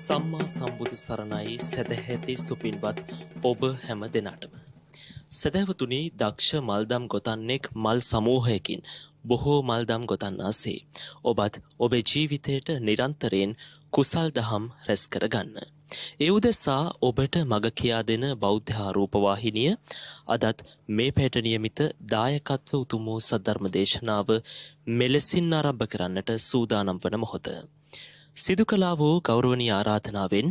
සම්මා සම්බුදු සරණයි සදැහැති සුපින්වත් ඔබ හැම දෙනාටම. සදැවතුනි දක්ෂ මල්දම් ගොතන්නෙක් මල් සමූහයකින් බොහෝ මල්දම් ගොතන්නාසේ ඔබත් ඔබේ ජීවිතයට නිරන්තරයෙන් කුසල් දහම් රැස් කරගන්න. ඒ උදෙසා ඔබට මඟ කියා දෙන බෞද්ධ ආරූපවාහිනිය අදත් මේ පැයට නියමිත දායකත්ව උතුම් වූ සද්ධර්ම දේශනාව මෙලෙසින් ආරම්භ කරන්නට සූදානම් වන මොහොත. සිදු කළා වූ ගෞරවනීය ආරාධනාවෙන්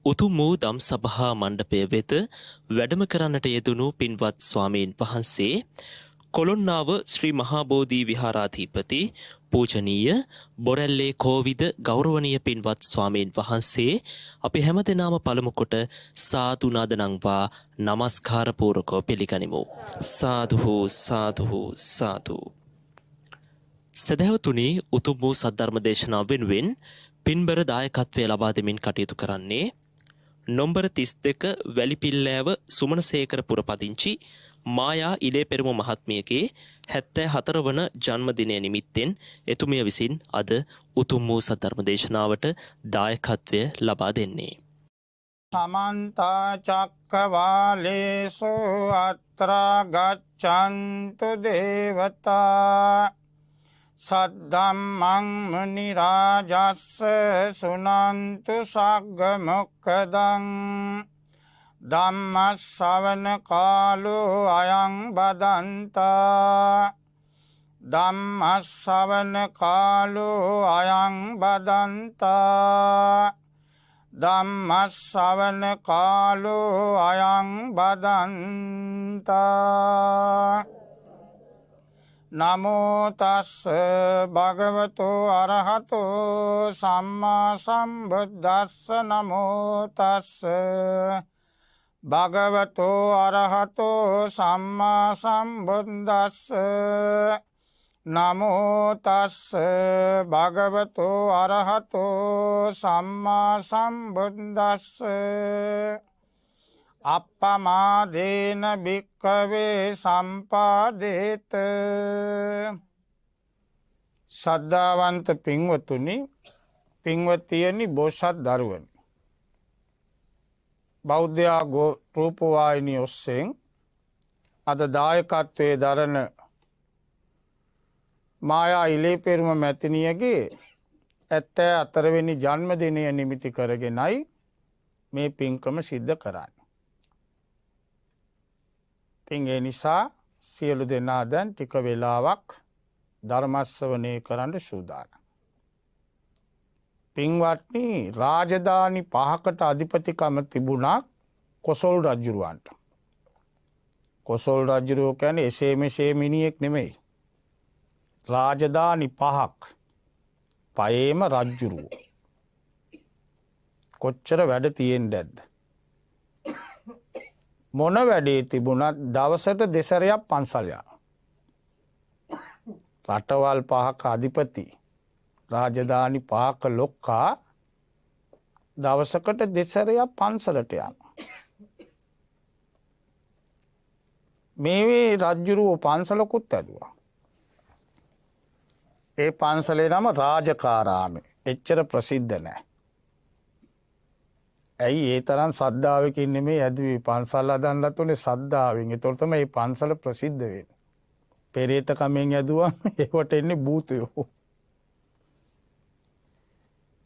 උතුම් වූ දම් සභා මණ්ඩපය වෙත වැඩම කරන්නට යෙදුණු පින්වත් ස්වාමීන් වහන්සේ කොළොන්නාව ශ්‍රී මහා බෝධි විහාරාධිපති පූජනීය බොරැල්ලේ කෝවිද ගෞරවනීය පින්වත් ස්වාමීන් වහන්සේ අපි හැමදෙනාම පළමු කොට සාදු නදනංවා নমස්කාර පූර්වකව පිළිගනිමු. සාදු සාදු සාදු. සදහවතුනි උතුම් වූ සද්ධර්ම දේශනාව වෙනුවෙන් පින්බර දායකත්වය ලබා දෙමින් කටයුතු කරන්නේ නොම්බර 32 වැලිපිල්ලෑව සුමනසේකර පුරපදිංචි මායා ඉලේපෙරුම මහත්මියගේ 74 වන ජන්මදිනය නිමිත්තෙන් එතුමිය විසින් අද උතුම් වූ සද්ධර්ම දේශනාවට දායකත්වය ලබා දෙන්නේ. සමන්ත චක්කවාලේසු අත්‍රා ගච්ඡන්තු දේවතා සද්ධම්මං මුනි රාජස්ස සුනන්තු සග්ග මොක්ඛදං ධම්ම ශ්‍රවණ කාලෝ අයං බදන්තා ධම්ම ශ්‍රවණ කාලෝ අයං බදන්තා ධම්ම ශ්‍රවණ කාලෝ අයං බදන්තා නමෝ තස්ස භගවතෝ අරහතෝ සම්මා සම්බුද්දස්ස නමෝ තස්ස භගවතෝ අරහතෝ සම්මා සම්බුද්දස්ස නමෝ තස්ස භගවතෝ අරහතෝ සම්මා සම්බුද්දස්ස අප්පමාදේන භික්ඛවේ සම්පාදේත. ශ්‍රද්ධාවන්ත පින්වතුනි, පින්වතියනි, බෝසත් දරුවනි, බෞද්ධ රූපවාහිනිය ඔස්සෙන් අද දායකත්වයේ දරන මායා ඉලේපෙරුම මැතිණියගේ 74 වෙනි ජන්මදිනය නිමිති කරගෙනයි මේ පින්කම සිද්ධ කරන්නේ. ඉතින් ඒ නිසා සියලු දෙනා දැන් ටික වෙලාවක් ධර්ම ශ්‍රවණය කරන්න සූදානම්. පින්වත්නි, රාජධානි 5කට අධිපතිකම තිබුණා කොසල් රජුරවන්ට. කොසල් රජුරෝ කියන්නේ එසේ මෙසේ මිනිහෙක් නෙමෙයි. රාජධානි 5ක් පයේම රජුරෝ. කොච්චර වැඩ තියෙන්නේ නැද්ද? මොන වැඩේ තිබුණත් දවසට දෙසරයක් පන්සල් යනවා. රටවල් 5ක අධිපති, රාජධානි 5ක ලොක්කා දවසකට දෙසරයක් පන්සලට යනවා. මේ රජුරෝ පන්සලකුත් ඇදුවා. ඒ පන්සලේ නම රාජකාරාමේ. එච්චර ප්‍රසිද්ධ නැහැ. ඇයි ඒ තරම් සද්ධාවකින් නෙමෙයි ඇදුවේ. පන්සල් හදන්නත් උනේ සද්ධාවෙන්. ඒතකොට තමයි මේ පන්සල ප්‍රසිද්ධ වෙන්නේ. පෙරේත කමෙන් ඇදුවා ඒවට එන්නේ භූතයෝ.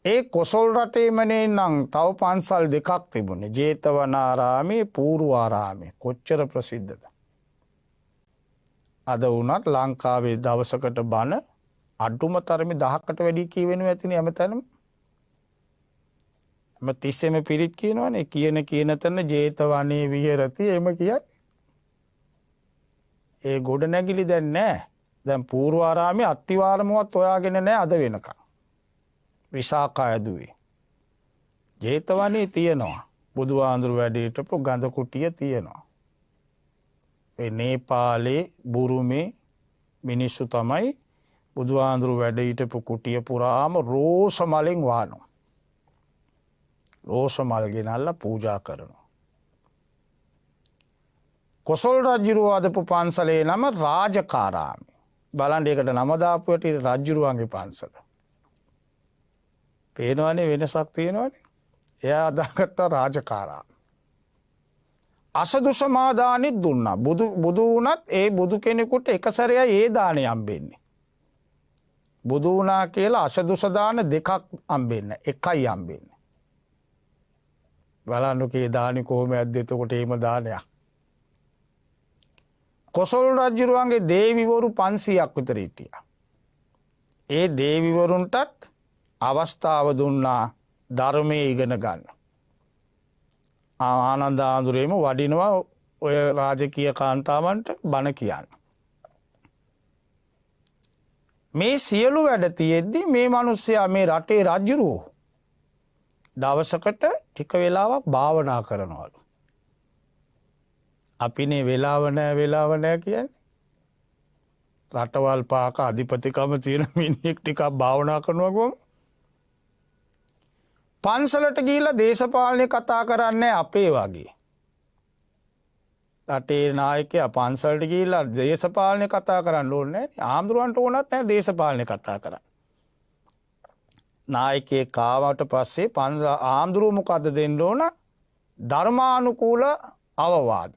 ඒ කොසල් රටේමනේ නම් තව පන්සල් දෙකක් තිබුණේ. ජේතවනාරාමේ, පූර්වාරාමේ. කොච්චර ප්‍රසිද්ධද? අද වුණත් ලංකාවේ දවසකට බණ අඩුම තරමේ 10කට වැඩි කියවෙනව ඇතිනේ හැමතැනම. තිස්සෙම පිරිත් කියනවනේ. කියන තැන ජේතවනේ විහෙරති එම කියන්නේ. ඒ ගොඩ නැගිලි දැන් නැහැ. දැන් පූර්වාරාමේ අත්තිවාරමවත් හොයාගෙන නැහැ අද වෙනකම්. විසාකා ඇදුවේ. ජේතවනේ තියෙනවා. බුදුහාඳුරු වැඩ හිටපු ගඳ කුටිය තියෙනවා. ඒ නේපාලේ බුරුමේ මිනිස්සු තමයි බුදුහාඳුරු වැඩ හිටපු කුටිය පුරාම රෝස මලෙන් වානවා. රෝස මල් ගෙනල්ලා පූජා කරනවා. කොසල් රජුරෝ අදපු පන්සලේ නම රාජකාරාමේ. බලන්න ඒකට නම දාපුවට රජුරුවන්ගේ පන්සල. පේනවනේ වෙනසක් තියෙනවනේ. එයා අදාගත්ත රාජකාරා. අසදු සමාදානෙත් දුන්නා. බුදු වුණත් ඒ බුදු කෙනෙකුට එක සැරයයි ඒ දානය හම්බෙන්නේ. බුදු වුණා කියලා අසදුසදාන දෙකක් හම්බෙන්න. එකයි හම්බෙන්නේ. බලන්නකේ දානි කොහොම ඇද්ද එතකොට එහෙම දානයක්. කොසල් රජුරුවන්ගේ දේවිවරු 500ක් විතර හිටියා. ඒ දේවිවරුන්ටත් අවස්ථාව දුන්නා ධර්මයේ ඉගෙන ගන්න. ආනන්ද හාමුදුරුවෝම වඩිනවා ඔය රාජකීය කාන්තාවන්ට බණ කියන්න. මේ සියලු වැඩ තියෙද්දි මේ මිනිස්සයා මේ රටේ රජුරෝ දවසකට ටික වෙලාවක් භාවනා කරනවලු. අපිනේ වෙලාව නැහැ කියන්නේ. රටවල් පාක අධිපතිකම තියෙන මිනිහෙක් ටිකක් භාවනා කරනවා කොහොම? පන්සලට ගිහිල්ලා දේශපාලනේ කතා කරන්නේ අපේ වගේ. රටේ නායකයා පන්සලට ගිහිල්ලා දේශපාලනේ කතා කරන්න ඕනේ නැහැ. ආම්දුරන්ට ඕනත් නැහැ දේශපාලනේ කතා කරන්න. නායකයෙක් කාවට පස්සේ ආම්දුරුව මොකද්ද දෙන්න ඕන? ධර්මානුකූල අවවාද.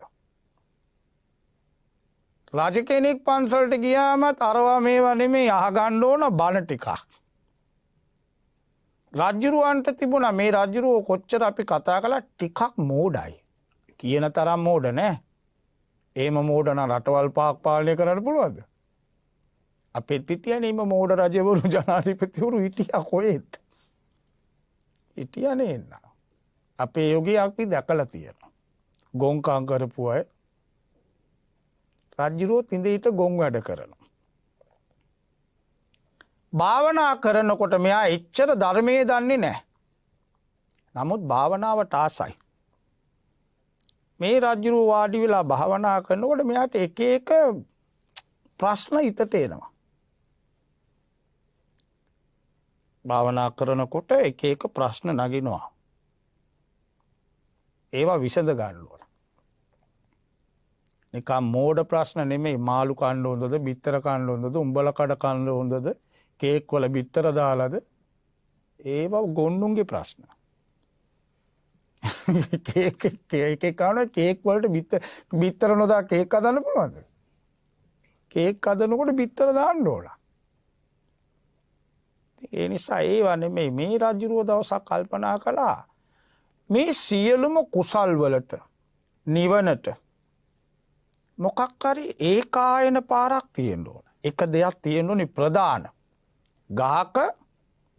රජ කෙනෙක් පන්සලට ගියාමත් අරවා මේවා නෙමෙයි අහගන්න ඕන බණ ටිකක්. රජ්ජුරුවන්ට තිබුණා මේ රජ්ජුරුව කොච්චර අපි කතා කළා ටිකක් මෝඩයි. කියන තරම් මෝඩ නෑ. එහෙම මෝඩ නම් රටවල් පාක් පාලනය කරන්න පුළුවන්ද? අපෙත් හිටියනේ එහෙම මෝඩ රජවරු ජනාධිපතිවරු හිටියා කොහෙත්. හිටියා නේන්න. අපේ යෝගී අපි දැකලා තියෙනවා. ගොංකම් කරපු අය රජ්ජුරුවෝ තින්දීට ගොන් වැඩ කරනවා. භාවනා කරනකොට මෙයා එච්චර ධර්මයේ දන්නේ නැහැ. නමුත් භාවනාවට ආසයි. මේ රජුරුව වාඩි වෙලා භාවනා කරනකොට මෙයාට එක එක ප්‍රශ්න හිතට එනවා. භාවනා කරනකොට එක එක ප්‍රශ්න නගිනවා. ඒවා විසඳ ගන්න ඕන. නිකම් මෝඩ ප්‍රශ්න නෙමෙයි මාළු කන්න හොඳද, බිත්තර කන්න හොඳද, උඹල කඩ කන්න හොඳද, කේක් වල බිත්තර දාලාද? ඒවා ගොන්නුන්ගේ ප්‍රශ්න. කේක් කන කේක් වලට බිත්තර නොදා කේක් හදන්න පුළුවන්ද? කේක් හදනකොට බිත්තර දාන්න ඕන. ඒ නිසා ඒවා නෙමෙයි මේ රජුරුව දවසක් කල්පනා කළා මේ සියලුම කුසල් වලට නිවනට මොකක් හරි ඒකායන පාරක් තියෙන්න ඕන. එක දෙයක් තියෙන්න ඕනි ප්‍රධාන. ගහක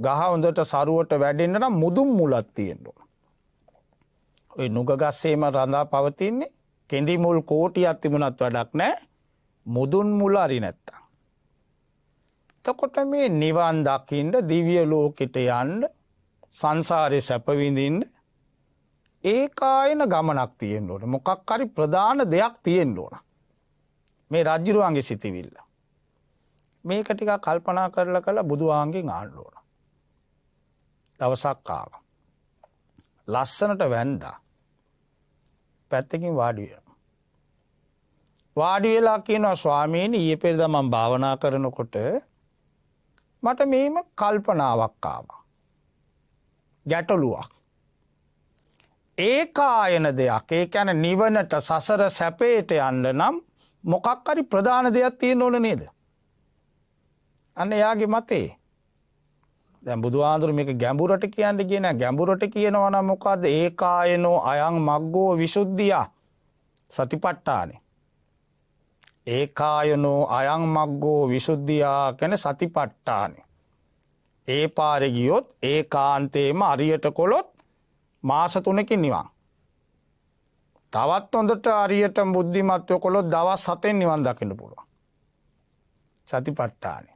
ගහ හොඳට සරුවට වැඩෙන්න නම් මුදුන් මුලක් තියෙන්න ඕන. ඔය නුග ගස්සේම රඳා පවතින්නේ කෙඳි මුල් කෝටියක් තිබුණත් වැඩක් නැහැ. මුදුන් මුල හරි නැත්තම්. එතකොට මේ නිවන් දකින්න දිව්‍ය ලෝකෙට යන්න සංසාරේ සැප විඳින්න ඒකායන ගමනක් තියෙන්න ඕන. මොකක් හරි ප්‍රධාන දෙයක් තියෙන්න ඕන. මේ රජුරුවන්ගේ සිතිවිල්ල. මේක ටිකක් කල්පනා කරලා බුදුහාමුදුරන්ගෙන් අහන්න ඕන. දවසක් ආවා. ලස්සනට වැන්දා. පැත්තකින් වාඩි වෙනවා. වාඩි වෙලා කියනවා ස්වාමීනි ඊයේ පෙරේදා මම භාවනා කරනකොට මට මේම කල්පනාවක් ආවා. ගැටලුවක්. ඒකායන දෙයක්. ඒ කියන්නේ නිවනට සසර සැපේට යන්න නම් මොකක් හරි ප්‍රධාන දෙයක් තියෙන්න ඕන නේද? අන්න එයාගේ මතේ. දැන් බුදුහාඳුර මේක ගැඹුරට කියන්නේ කියන ගැඹුරට කියනවා නම් මොකද්ද? ඒකායනෝ අයං මග්ගෝ විසුද්ධිය සතිපට්ඨානේ. ඒකායනෝ අයං මග්ගෝ විසුද්ධිය කියන්නේ සතිපට්ඨානේ. ඒ පාරේ ගියොත් ඒකාන්තේම අරියට කොලොත් මාස 3කින් නිවන්. තවත් හොඳට අරියට බුද්ධිමත්ව කොලොත් දවස් 7න් නිවන් දකින්න පුළුවන්. සතිපට්ඨානේ.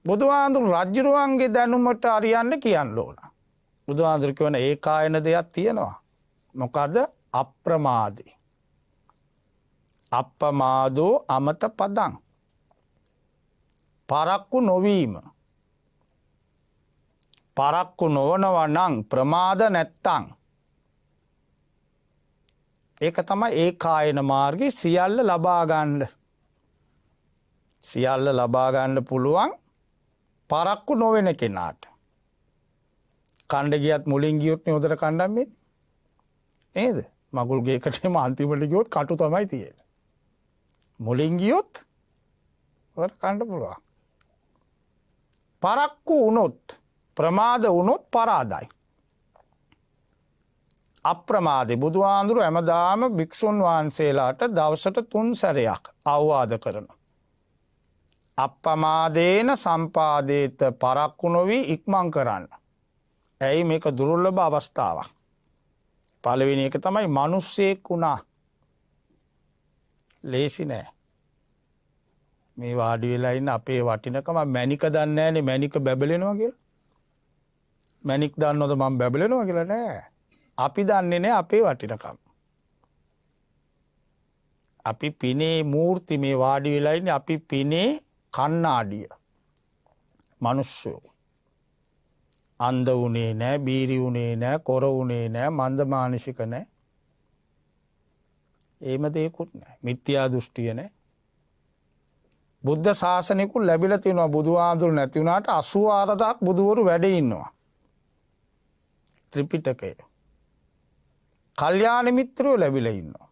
බුදුහාඳුර රජුරුවන්ගේ දැනුමට අරියන්න කියන්න ඕන. බුදුහාඳුර කියන ඒකායන දෙයක් තියෙනවා. මොකද? අප්‍රමාදී. අප්පමාදෝ අමත පදං. පරක්කු නොවීම. පරක්කු නොවනවා නම් ප්‍රමාද නැත්තං. ඒක තමයි ඒකායන මාර්ගයේ සියල්ල ලබා ගන්න. සියල්ල ලබා ගන්න පුළුවන් පරක්කු නොවෙන කෙනාට. කණ්ඩ ගියත් මුලින් ගියොත් නේ හොඳට කණ්ඩම් වෙන්නේ. නේද? මගුල් ගේකටම අන්තිමට ගියොත් කටු තමයි තියෙන්නේ. මුලින් ගියොත් හොඳට කණ්ඩ පුළුවන්. පරක්කු වුණොත් ප්‍රමාද වුණොත් පරාදයි. අප්‍රමාදේ බුදුහාඳුරු හැමදාම භික්ෂුන් වහන්සේලාට දවසට 3 සැරයක් අවවාද කරනවා. අප්‍රමාදේන සම්පාදේත පරක්කු නොවි ඉක්මන් කරන්න. ඇයි මේක දුර්ලභ අවස්ථාවක්. පළවෙනි එක තමයි මිනිස්සෙක් වුණා. ලේසි නෑ. මේ වාඩි වෙලා ඉන්න අපේ වටිනකම මැනික දන්නේ නෑනේ මැනික බැබලෙනවා කියලා. මැනික් දන්නවද මම බැබලෙනවා කියලා නෑ. අපි දන්නේ නෑ අපේ වටිනකම. අපි පිනේ මූර්ති මේ වාඩි වෙලා ඉන්නේ අපි පිනේ කණ්ණාඩිය. මිනිස්සු අන්ධ වුණේ නෑ, බීරි වුණේ නෑ, කොර වුණේ නෑ, මන්දමානසික නෑ. එහෙම දෙයක්වත් නෑ. මිත්‍යා දෘෂ්ටිය නෑ. බුද්ධ ශාසනිකුත් ලැබිලා තියෙනවා. බුදුහාමුදුරු නැති වුණාට 84000ක් බුදුවරු වැඩ ඉන්නවා. ත්‍රිපිටකය. කල්යාණ මිත්‍රයෝ ලැබිලා ඉන්නවා.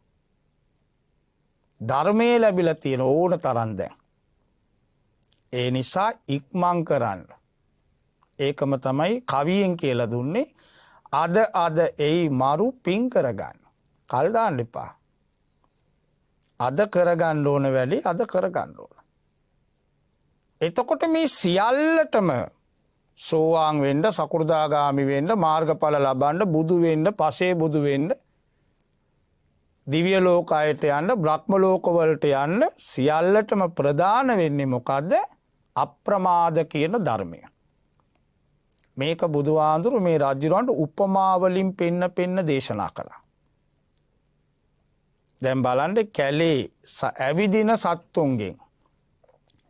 ධර්මයේ ලැබිලා තියෙන ඕන තරම් දැන්. ඒ නිසා ඉක්මන් කරන්න. ඒකම තමයි කවියෙන් කියලා දුන්නේ. අද එයි මරු පින් කරගන්න. කල් දාන්න එපා. අද කරගන්න ඕන වැඩි අද කරගන්න ඕන. එතකොට මේ සියල්ලටම සෝවාන් වෙන්න, සකෘදාගාමි වෙන්න, මාර්ගඵල ලබන්න, බුදු වෙන්න, පසේ බුදු වෙන්න, දිව්‍ය ලෝකයට යන්න, බ්‍රහ්ම ලෝකවලට යන්න සියල්ලටම ප්‍රධාන වෙන්නේ මොකද්ද? අප්‍රමාද කියන ධර්මය. මේක බුදුහාඳුරු මේ රජුරවන්ට උපමා වලින් පෙන්න දේශනා කළා. දැන් බලන්න කැලේ ඇවිදින සත්තුන්ගෙන්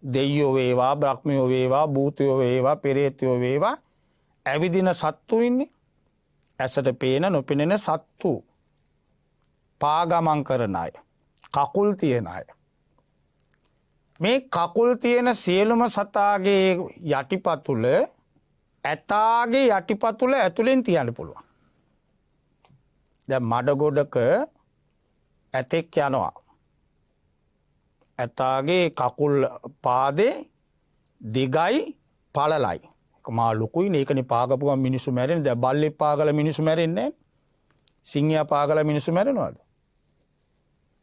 දෙයියෝ වේවා, බ්‍රහ්මයෝ වේවා, භූතයෝ වේවා, පෙරේතයෝ වේවා ඇවිදින සත්තු ඉන්නේ. ඇසට පේන නොපෙනෙන සත්තු. පාගමන් කරන අය. කකුල් තියෙන අය. මේ කකුල් තියෙන සියලුම සතාගේ යටිපතුල ඇතාගේ යටිපතුල ඇතුලෙන් තියන්න පුළුවන්. දැන් මඩ ගොඩක ඇතෙක් යනවා. ඇතාගේ කකුල් පාදේ දිගයි පළලයි. මා ලොකුයි නේ. ඒකනේ පාගපු ගමන් මිනිස්සු මැරෙන්නේ. දැන් බල්ලෙක් පාගලා මිනිස්සු මැරෙන්නේ නැහැ. සිංහයා පාගලා මිනිස්සු මැරෙනවද?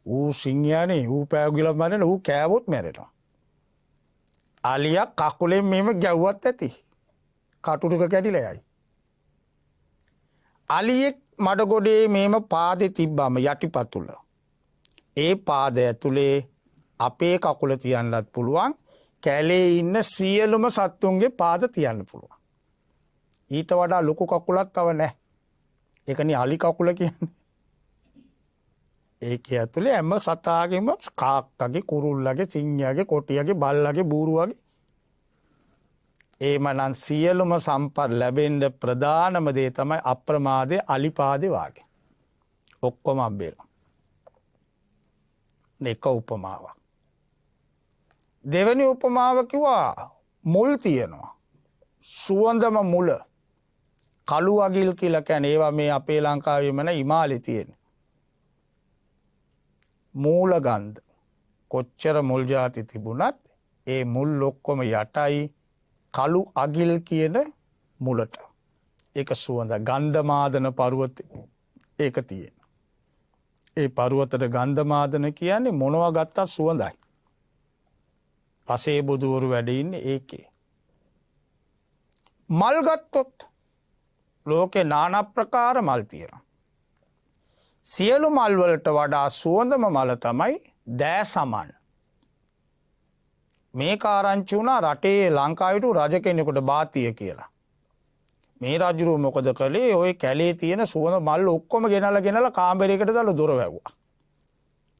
ඌ සිංහයානේ ඌ පෑගිලා මැරෙන ඌ කෑවොත් මැරෙනවා. අලියා කකුලෙන් මෙහෙම ගැව්වත් ඇති. කටු ටික කැඩිලා යයි. අලියෙක් මඩ ගොඩේ මෙහෙම පාදේ තිබ්බම යටිපතුල. ඒ පාද ඇතුලේ අපේ කකුල තියන්නත් පුළුවන්. කැලේ ඉන්න සියලුම සත්තුන්ගේ පාද තියන්න පුළුවන්. ඊට වඩා ලොකු කකුලක් තව නැහැ. ඒකනේ අලි කකුල කියන්නේ. ඒක ඇතුලේ හැම සතාගෙම කාක්කගේ, කුරුල්ලගේ, සිංහයාගේ, කොටියාගේ, බල්ලගේ, බූරුවගේ ඒමනම් සියලුම සම්පත් ලැබෙන්න ප්‍රධානම දේ තමයි අප්‍රමාදයේ අලිපාදේ වාගේ. ඔක්කොම අම්බේලා. එක උපමාවක්. දෙවෙනි උපමාව කිව්වා මුල් තියෙනවා. සුවඳම මුල. කළු අගිල් කියලා කියන්නේ ඒවා මේ අපේ ලංකාවේම නැ හිමාලේ තියෙන. මූල ගන්ධ. කොච්චර මුල් ಜಾති තිබුණත් ඒ මුල් ඔක්කොම යටයි කළු අගිල් කියන මුලට. ඒක සුවඳ ගන්ධමාදන පර්වතේ ඒක තියෙන. ඒ පර්වතයට ගන්ධමාදන කියන්නේ මොනවා ගත්තත් සුවඳයි. පසේ බුදුවරු වැඩ ඉන්නේ ඒකේ. මල් ගත්තොත් ලෝකේ নানা ප්‍රකාර මල් තියෙනවා. සියලු මල් වලට වඩා සුවඳම මල තමයි දෑසමන්. මේක ආරංචි වුණා රටේ ලංකාවට රජ කෙනෙකුට බාතිය කියලා. මේ රජුරු මොකද කළේ? ওই කැලේ තියෙන සුවඳ මල් ඔක්කොම ගෙනලා කාමරයකට දාලා දොර වැව්වා.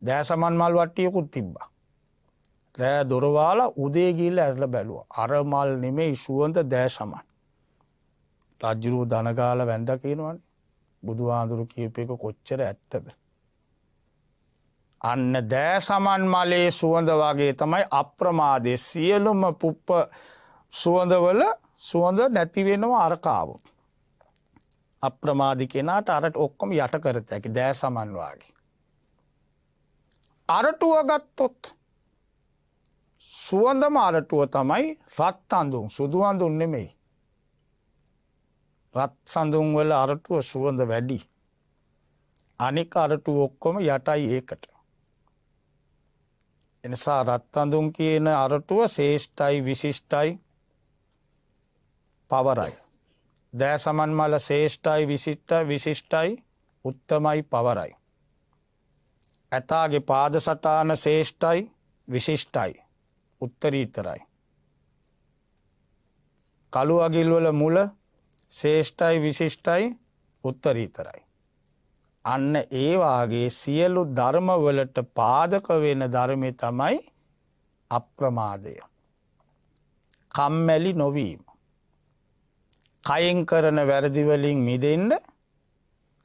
දෑසමන් මල් වට්ටියකුත් තිබ්බා. රෑ දොර වහලා උදේ ගිහිල්ලා ඇරලා බැලුවා. අර මල් නෙමෙයි සුවඳ දෑසමන්. රජුරු දන ගාලා වැන්දා කියනවනේ. බුදුහාඳුරු කියප එක කොච්චර ඇත්තද? අන්න දෑසමන් මලේ සුවඳ වගේ තමයි අප්‍රමාදයේ සියලුම පුප්ප සුවඳවල සුවඳ නැති වෙනවා අරකාව. අප්‍රමාදී කෙනාට අරට ඔක්කොම යට කරත හැකි දෑ සමන්වාගේ. අරටුව ගත්තොත් සුවඳම අරටුව තමයි රත් අඳුන් සුදු අඳුන් නෙමෙයි. රත් සඳුන් වල අරටුව සුවඳ වැඩි. අනික අරටුව ඔක්කොම යටයි ඒකට. එනිසා රත් අඳුන් කියන අරටුව ශ්‍රේෂ්ඨයි විශිෂ්ටයි පවරයි. දෑ සමන් මල ශ්‍රේෂ්ඨයි විශිෂ්ටයි උත්තමයි පවරයි. ඇතාගේ පාද සටාන ශ්‍රේෂ්ඨයි විශිෂ්ටයි උත්තරීතරයි. කළු අගිල්වල මුල ශ්‍රේෂ්ඨයි විශිෂ්ටයි උත්තරීතරයි. අන්න ඒවාගේ සියලු ධර්මවලට පාදක වෙන ධර්මය තමයි අප්‍රමාදය. කම්මැලි නොවීම. කයින් කරන වැරදිවලින් මිදෙන්න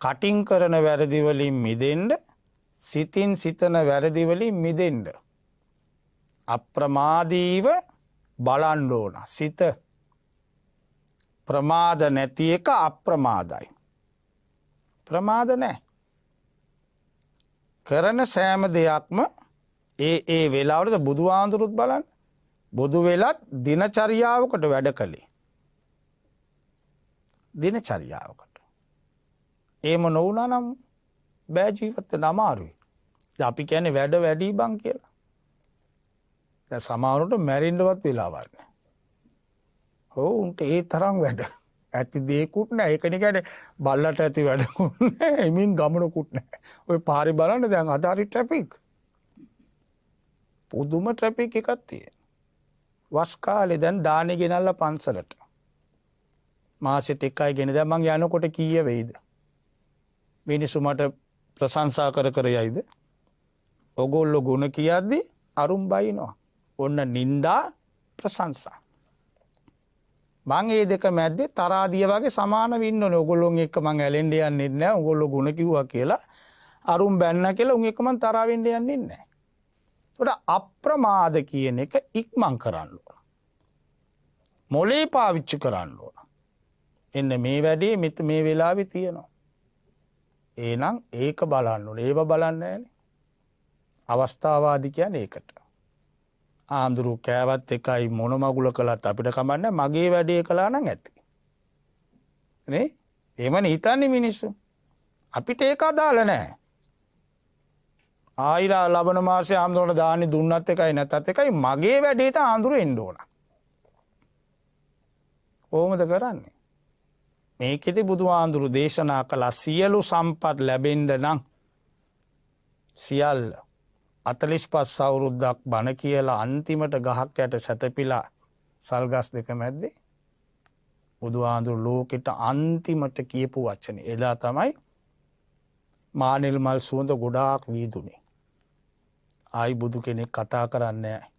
කටින් කරන වැරදිවලින් මිදෙන්න සිතින් සිතන වැරදිවලින් මිදෙන්න. අප්‍රමාදීව බලන්න ඕන. සිත ප්‍රමාද නැති එක අප්‍රමාදයි. ප්‍රමාද නෑ. කරන සෑම දෙයක්ම ඒ වෙලාවලට බුදු ආන්දුරුත් බලන්න බුදු වෙලත් දිනචරියාවකට වැඩ කළේ. දිනචරියාවකට. ඒම නොවනා නම් බෑජීවත්ත නමාරුයි. අපි කැනෙ වැඩ වැඩී බං කියලා. සමාරුට මැරින්ඩවත් වෙලාවන්න. හෝ උන්ට ඒ තරම් වැඩ ඇති දේකුට නෑ ඒකනිකට බල්ලට ඇති වැඩකුන්න එමින් ගමනකුත් නෑ ඔය පාරි බලන්න දැන් අධාරි ට්‍රැපික් පුදුම ට්‍රැපික් එකත් තිය. වස්කාලෙ දැන් දානය ගෙනල්ල පන්සලට මාසෙට එකයි ගෙන දැමන් යනකොට කීය වෙයිද. මිනිසුමට ප්‍රසංසා කර යයිද. ඔගොල්ලො ගුණ කියද්දි අරුම් බයිනවා. ඔන්න නින්දා ප්‍රසංසා. මං ඒ දෙක මැද්දේ තරාදිය වගේ සමාන වින්න ඔගොල්ලොන් එක්ක මං ඇලෙන්ඩ යන්නෙත් නෑ ඔගොල්ලො ගුණ කිව්වා කියලා අරුම් බැන්න කියලා උන් එක මං තරාවෙන්ඩ යන්නෙත් නෑ. තොට අප්‍රමාද කියන එක ඉක්මං කරන්න ඕන. මොලේ පාවිච්චි කරන්න ඕන. එන්න මේ වැඩේ මෙත මේ වෙලාවෙ තියෙනවා. ඒනම් ඒක බලන්න ඕන ඒව බලන්න ෑනේ. අවස්ථාවාදි කියන්නේ ඒකට. ආමුදුරු කෑවත් එකයි මොන මගුල කළත් අපිට කමන්න මගේ වැඩේ කළා නම් ඇති. නේ? එහෙමනේ හිතන්නේ මිනිස්සු. අපිට ඒක අදාළ නැහැ. ආයිලා ලබන මාසේ ආමුදුරට දාන්නේ දුන්නත් එකයි නැත්ත් එකයි මගේ වැඩේට ආඳුර එන්න ඕන. කොහොමද කරන්නේ? මේකෙදි බුදු ආඳුරු දේශනා කළ සියලු සම්පත් ලැබෙන්න නම් සියල්ල 45 අවුරුද්දක් බණ කියලා අන්තිමට ගහක් යට සැතපීලා සල්ගස් දෙක මැද්දේ බුදුහාඳුරු ලෝකෙට අන්තිමට කියපු වචනේ. එදා තමයි මානෙල් මල් සුවඳ ගොඩාක් වීදුනේ. ආයි බුදු කෙනෙක් කතා කරන්නේ නැහැ.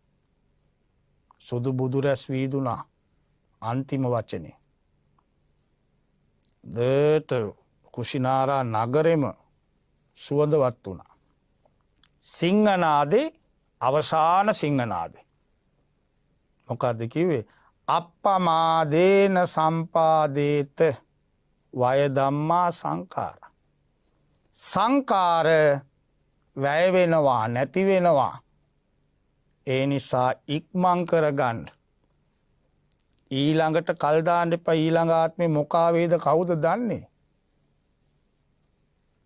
සුදු බුදු රැස් වීදුනා අන්තිම වචනේ. දට කුෂිනාරා නගරෙම සුවඳවත් වුණා. සිංහනාදේ අවසාන සිංහනාදේ. මොකක්ද කිවේ අප්පමාදේන සම්පාදේත වයදම්මා සංකාර. සංකාර වැයවෙනවා නැතිවෙනවා. ඒ නිසා ඉක්මං කරගන්න. ඊළඟට කල්දාන්න එපා ඊළඟ ආත්මේ මොකාවේද කවුද දන්නේ.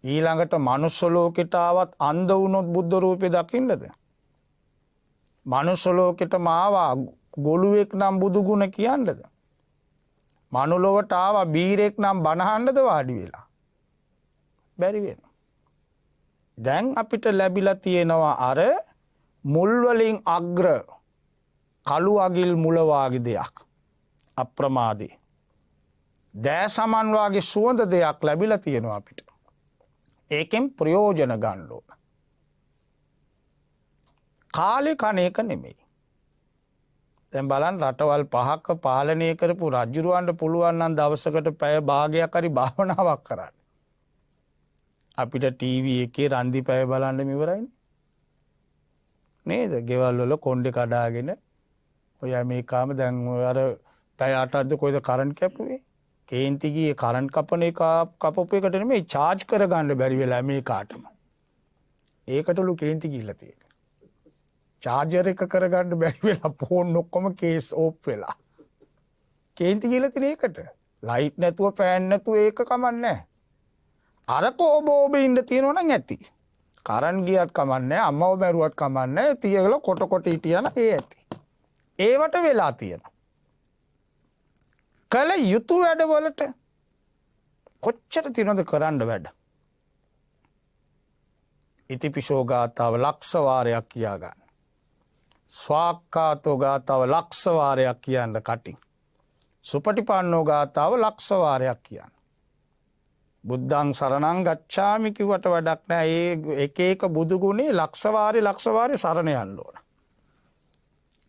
ඊළඟට මනුස්ස ලෝකෙට ආවත් අන්ධ වුණොත් බුද්ධ රූපේ දකින්නද? මනුස්ස ලෝකෙට මාවා ගොළුෙක් නම් බුදු ගුණ කියන්නද? මනුලොවට ආවා බීරෙක් නම් බණහන්නද වාඩි වෙලා? බැරි වෙනවා. දැන් අපිට ලැබිලා තියෙනවා අර මුල් වලින් අග්‍ර කළු අගිල් මුල වාගේ දෙයක්. අප්‍රමාදී. දෑ සමන් වාගේ සුවඳ දෙයක් ලැබිලා තියෙනවා අපිට. ඒකෙන් ප්‍රයෝජන ගන්න ඕන. කාලේ කණ එක නෙමෙයි. දැන් බලන්න රටවල් 5ක පාලනය කරපු රජුරවන්ට පුළුවන් නම් දවසකට පැය භාගයක් හරි භාවනාවක් කරන්න. අපිට ටීවී එකේ රන්දි පැය බලන්න ඉවරයිනේ. නේද? ගෙවල් වල කොණ්ඩේ කඩාගෙන ඔය මේකාම දැන් අර පැය 8ක්ද කොයිද කරන්ට් කැපුවේ? කේන්ති ගියේ කරන්ට් කපන එක කපපු එකට නෙමෙයි charge කරගන්න බැරි වෙලා මේ කාටම. ඒකටලු කේන්ති ගිහිල්ලා තියෙන්නේ. charger එක කරගන්න බැරි වෙලා ෆෝන් ඔක්කොම කේස් ඕෆ් වෙලා. කේන්ති ගිහිල්ලා තියෙන ඒකට. ලයිට් නැතුව ෆෑන් නැතුව ඒක කමන්නේ නැහැ. අර කෝබෝබ ඉන්න තියෙනවා නම් ඇති. කරන්ට් ගියත් කමන්නේ නැහැ, අම්මව මැරුවත් කමන්නේ නැහැ. තියගල කොට කොට හිටියන ඒ ඇති. ඒවට වෙලා තියෙනවා. කල යුතු වැඩවලට කොච්චර තියනවද කරන්න වැඩ. ඉතිපිසෝ ගාථාව ලක්ෂ වාරයක් කියා ගන්න. ස්වාක්ඛාතෝ ගාථාව ලක්ෂ වාරයක් කියන්න කටින්. සුපටිපන්නෝ ගාථාව ලක්ෂ වාරයක් කියන්න. බුද්ධං සරණං ගච්ඡාමි කිව්වට වැඩක් නැහැ. ඒ එක එක බුදු ගුණේ ලක්ෂ වාරේ සරණ යන්න ඕන.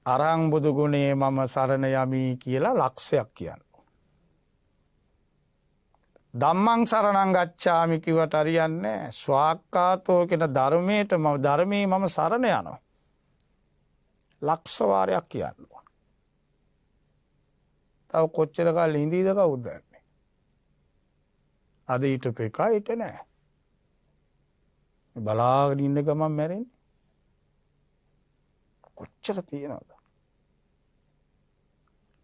අරහං බුදු ගුණේ මම සරණ යමි කියලා ලක්ෂයක් කියන්න. ධම්මං සරණං ගච්ඡාමි කිව්වට හරියන්නේ නැහැ. ස්වාක්ඛාතෝ කියන ධර්මයේ මම සරණ යනවා. ලක්ෂ වාරයක් කියන්න ඕන. තව කොච්චර කාලෙ ඉඳීද කවුද දන්නේ. අද ඊටපු එක ඊට නෑ. බලාගෙන ඉන්න ගමන් මැරෙන්නේ. කොච්චර තියෙනවද?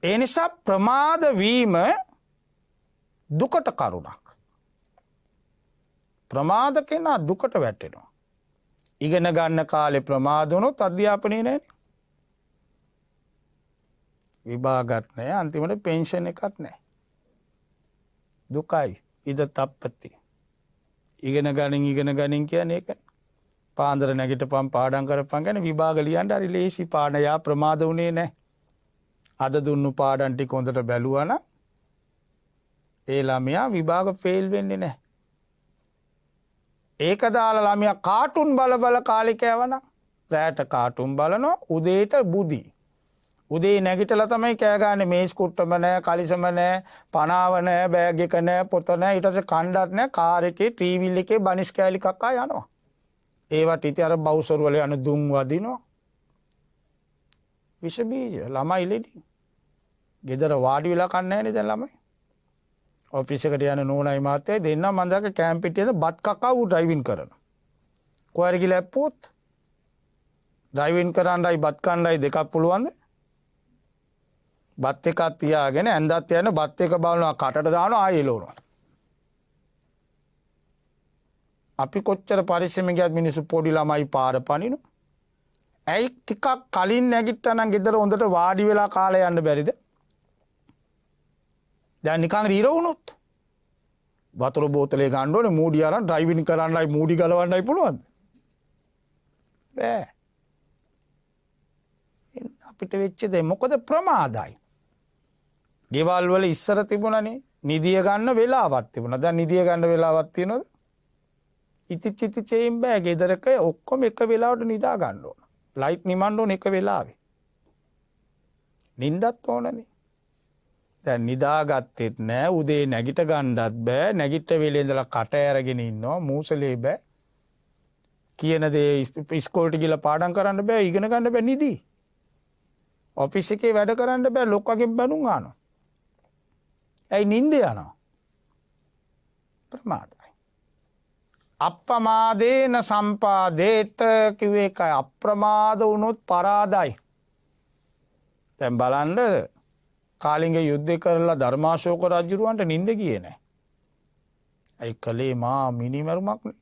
ඒ නිසා ප්‍රමාද වීම දුකට කරුණක්. ප්‍රමාද කෙනා දුකට වැටෙනවා. ඉගෙන ගන්න කාලේ ප්‍රමාද වුණොත් අධ්‍යාපනයේ නැහැ. විභාගත් නැහැ, අන්තිමට පෙන්ෂන් එකක් නැහැ. දුකයි. ඉද තප්පති. ඉගෙන ගනින් කියන්නේ ඒක. පාන්දර නැගිටපන් පාඩම් කරපන් කියන්නේ විභාග ලියන්න හරි ලේසි. පාඩයා ප්‍රමාද වුණේ නැහැ. අද දුන්නු පාඩම් ටික හොඳට බැලුවා නම් ඒ ළමයා විභාග ෆේල් වෙන්නේ නැහැ. ඒක දාලා ළමයා කාටුන් බල කාලේ කෑවනම් රැට කාටුන් බලනවා, උදේට බුදි. උදේ නැගිටලා තමයි කෑ ගන්න. මේස් කුට්ටම නැහැ, කලිසම නැහැ, පනාව නැහැ, බෑග් එක නැහැ, පොත නැහැ. ඊට පස්සේ කණ්ඩත් නැහැ. කාර් එකේ ටීවී එකේ බනිස් කෑලි කක්කා යනවා. ඒවට ඉතින් අර බවුසර් වල යන දුම් වදිනවා. විෂ බීජ ළමයි ලෙඩි. ගෙදර වාඩි වෙලා කන්නේ නැහැ නේද ළමයි? ඔෆිස් එකට යන නෝනායි මාත්‍යයි දෙන්නා මන්දක කැම්ප් පිටියේ බත් කකා ඌ ඩ්‍රයිවිං කරනවා. කොහරි ගිහලා ඇප්පුවොත් ඩ්‍රයිවිං කරන්නයි බත් කන්නයි දෙකක් පුළුවන්ද? බත් එකක් තියාගෙන ඇඳත් යන බත් එක බලනවා කටට දානවා ආයෙ එලවනවා. අපි කොච්චර පරිස්සමෙන් ගියත් මිනිස්සු පොඩි ළමයි පාර පනිනවා. ඇයි ටිකක් කලින් නැගිට්ටා නම් ගෙදර හොඳට වාඩි වෙලා කාලය යන්න බැරිද? දැන් නිකන් රීර වුණොත් වතුර බෝතලේ ගන්න ඕනේ මූඩි අරන් ඩ්‍රයිවිං කරන්නයි මූඩි ගලවන්නයි පුළුවන්ද? බෑ. අපිට වෙච්ච දේ මොකද ප්‍රමාදයි. ගෙවල් වල ඉස්සර තිබුණනේ නිදිය ගන්න වෙලාවක් තිබුණා. දැන් නිදිය ගන්න වෙලාවක් තියෙනවද? ඉතිචිති චේම් බෑ. ගෙදරක ඔක්කොම එක වෙලාවට නිදා ගන්න ඕන. ලයිට් නිමන්න ඕන එක වෙලාවේ. නිින්දත් ඕනනේ. දැන් නිදාගත්තෙත් නෑ. උදේ නැගිට ගන්නත් බෑ. නැගිට වෙලේ ඉඳලා කට ඇරගෙන ඉන්නවා. මූසලේ බෑ. කියන දේ ඉස්කෝලේට ගිහලා පාඩම් කරන්න බෑ. ඉගෙන ගන්න බෑ නිදි. ඔෆිස් එකේ වැඩ කරන්න බෑ. ලොක්කගෙන් බැනුම් අහනවා. ඇයි නිින්ද යනවා? ප්‍රමාදයි. අප්පමාදේන සම්පාදේත කිව්වේ ඒකයි. අප්‍රමාද වුණොත් පරාදයි. දැන් බලන්න කාලිංග යුද්ධ කරලා ධර්මාශෝක රජුරවන්ට නිින්ද ගියේ නැහැ. ඒ කලේ මා මිනිමරුමක් නේ.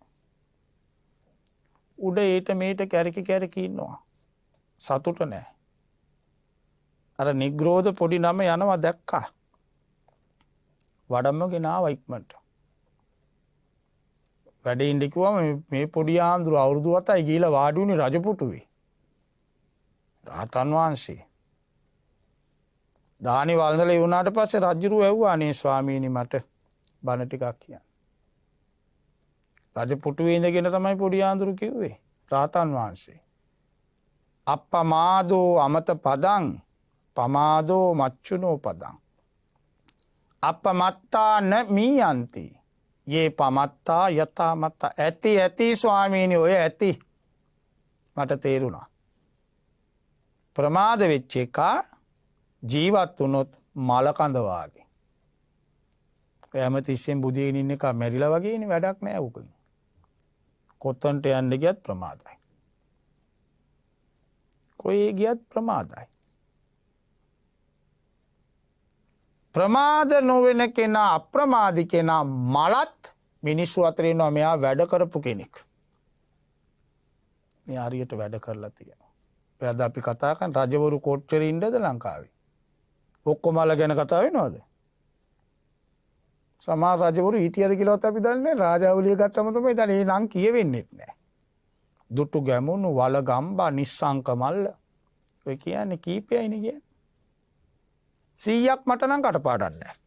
උඩ ඒට මේට කැරකි ඉන්නවා. සතුට නැහැ. අර නිග්‍රෝධ පොඩි නම යනවා දැක්කා. වඩම්ම ගෙනාවා ඉක්මනට. වැඩේ ඉඳ කිව්වම මේ පොඩි ආන්දරු අවුරුදු 7යි ගිහිලා වාඩි වුණේ රජපුටුවේ. රාතන් වහන්සේ. දානි වළඳලා වුණාට පස්සේ රජුරු ඇහුවා අනේ ස්වාමීනි මට බණ ටිකක් කියන්න. රජපුටුවේ ඉඳගෙන තමයි පොඩි ආන්දරු කිව්වේ රාතන් වහන්සේ. අප්පමාදෝ අමත පදං පමාදෝ මච්චුනෝ පදං අපමත්තා න මීයන්ති යේ පමත්තා යතා මත්තා. ඇති ස්වාමීනි ඔය ඇති. මට තේරුණා. ප්‍රමාද වෙච්ච එක ජීවත් වුණොත් මල කඳ වාගේ. හැමතිස්සෙම බුදියගෙන ඉන්න එක මැරිලා වගේනේ වැඩක් නෑ උක. කොතන්ට යන්න ගියත් ප්‍රමාදයි. කොහේ ගියත් ප්‍රමාදයි. ප්‍රමාද නොවෙන කෙනා අප්‍රමාදී කෙනා මලත් මිනිස්සු අතර ඉන්නවා මෙයා වැඩ කරපු කෙනෙක්. මේ හරියට වැඩ කරලා තියෙනවා. එයාද අපි කතා කරන රජවරු කොච්චර ඉන්නද ලංකාවේ? ඔක්කොමල ගැන කතා වෙනවද? සමහර රජවරු හිටියද කියලාත් අපි දන්නේ නැහැ. රාජාවලිය ගත්තම තමයි දැන් ඒ නම් කියවෙන්නේ නැහැ. දුටු ගැමුණු වලගම්බා නිස්සංක මල්ල ඔය කියන්නේ කීපයයිනේ කියන්නේ. 100ක් මට නම් කටපාඩම් නැහැ.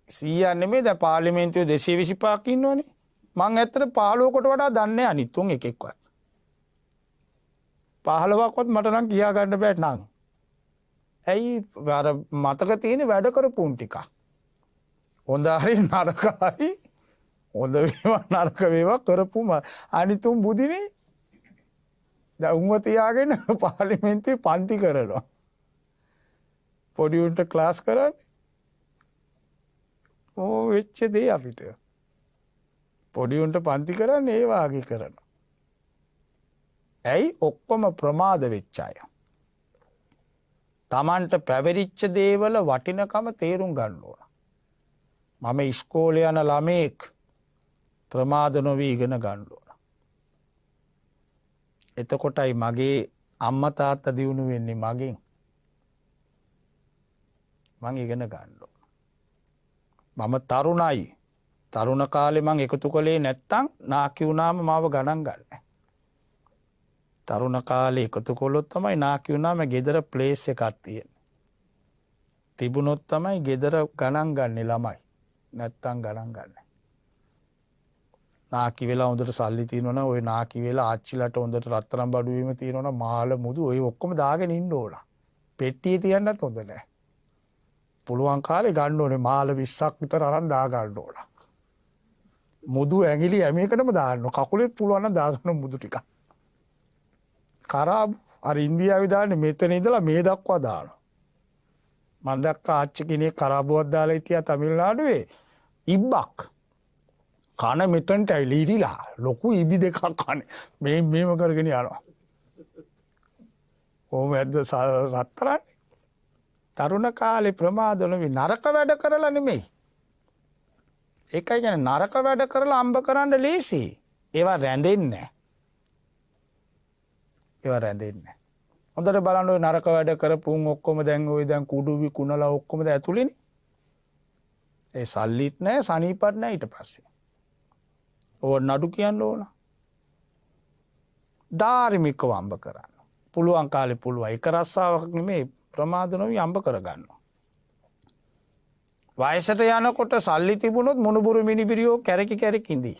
100 නෙමෙයි දැන් පාර්ලිමේන්තුවේ 225ක් ඉන්නවනේ. මං ඇත්තට 15කට වඩා දන්නේ අනිත් තුන් එකෙක්වත්. 15ක්වත් මට නම් කියා ගන්න බෑ නං. ඇයි අර මතක තියෙන වැඩ කරපුන් ටික. හොඳ හරි නරක හරි හොඳ වේවා නරක වේවා කරපුම අනිතුම් බුදිනේ. දැන් උන්ව තියාගෙන පාර්ලිමේන්තුවේ පන්ති කරනවා. පොඩි උන්ට ක්ලාස් කරන්නේ. ඕ වෙච්ච දේ අපිට. පොඩි උන්ට පන්ති කරන්නේ ඒ වාගේ කරනවා. ඇයි ඔක්කොම ප්‍රමාද වෙච්ච අය. තමන්ට පැවරිච්ච දේවල වටිනකම තේරුම් ගන්න ඕන. මම ඉස්කෝලේ යන ළමෙක් ප්‍රමාද නොවී ඉගෙන ගන්න ඕන. එතකොටයි මගේ අම්මා තාත්තා දියුණු වෙන්නේ මගෙන්. මං ඉගෙන ගන්න ඕන. මම තරුණයි. තරුණ කාලේ මං එකතු කළේ නැත්තම් නාකි වුණාම මාව ගණන් ගන්නෑ. තරුණ කාලේ එකතු කළොත් තමයි නාකි වුණාම ගෙදර ප්ලේස් එකක් තියෙන්නේ. තිබුණොත් තමයි ගෙදර ගණන් ගන්නේ ළමයි. නැත්තම් ගණන් ගන්නෑ. නාකි වෙලා හොඳට සල්ලි තියෙනවනම් ওই නාකි වෙලා ආච්චිලට හොඳට රත්තරන් බඩු වීම තියෙනවනම් මාළ මුදු ඔය ඔක්කොම දාගෙන ඉන්න ඕන. පෙට්ටියේ තියන්නත් හොඳ නැහැ. පුළුවන් කාලේ ගන්න ඕනේ මාළ 20ක් විතර අරන් දා ගන්න ඕන. මුදු ඇඟිලි හැම එකටම දාන්න. කකුලෙත් පුළුවන් නම් දාගන්න මුදු ටිකක්. කරාබ් අර ඉන්දියාවේ දාන්නේ මෙතන ඉඳලා මේ දක්වා දානවා. මම දැක්කා ආච්චි කෙනෙක් කරාබුවක් දාලා හිටියා තමිල්නාඩුවේ. ඉබ්බක් කන මෙතනට ඇවිල්ලා ඉරිලා ලොකු ඉබි දෙකක් කන්නේ. මේව කරගෙන යනවා. කොහොම ඇද්ද රත්තරන්? තරුණ කාලේ ප්‍රමාද නොවි නරක වැඩ කරලා නෙමෙයි. ඒකයි කියන්නේ නරක වැඩ කරලා අම්බ කරන්න ලේසි. ඒවා රැඳෙන්නේ නැහැ. ඒවා රැඳෙන්නේ නැහැ. හොඳට බලන්න ඔය නරක වැඩ කරපුන් ඔක්කොම දැන් කුඩු විකුණලා ඔක්කොම ද ඇතුළේනේ. ඒ සල්ලිත් නැහැ සනීපත් නැහැ ඊට පස්සේ. ඕව නඩු කියන්න ඕන. ධාර්මිකව අම්බ කරන්න. පුළුවන් කාලේ පුළුවන්. එක රස්සාවක් නෙමෙයි ප්‍රමාද නොවි අම්බ කරගන්නවා. වයසට යනකොට සල්ලි තිබුණොත් මොනුබුරු මිනිබිරියෝ කැරකි කැරකි ඉඳී.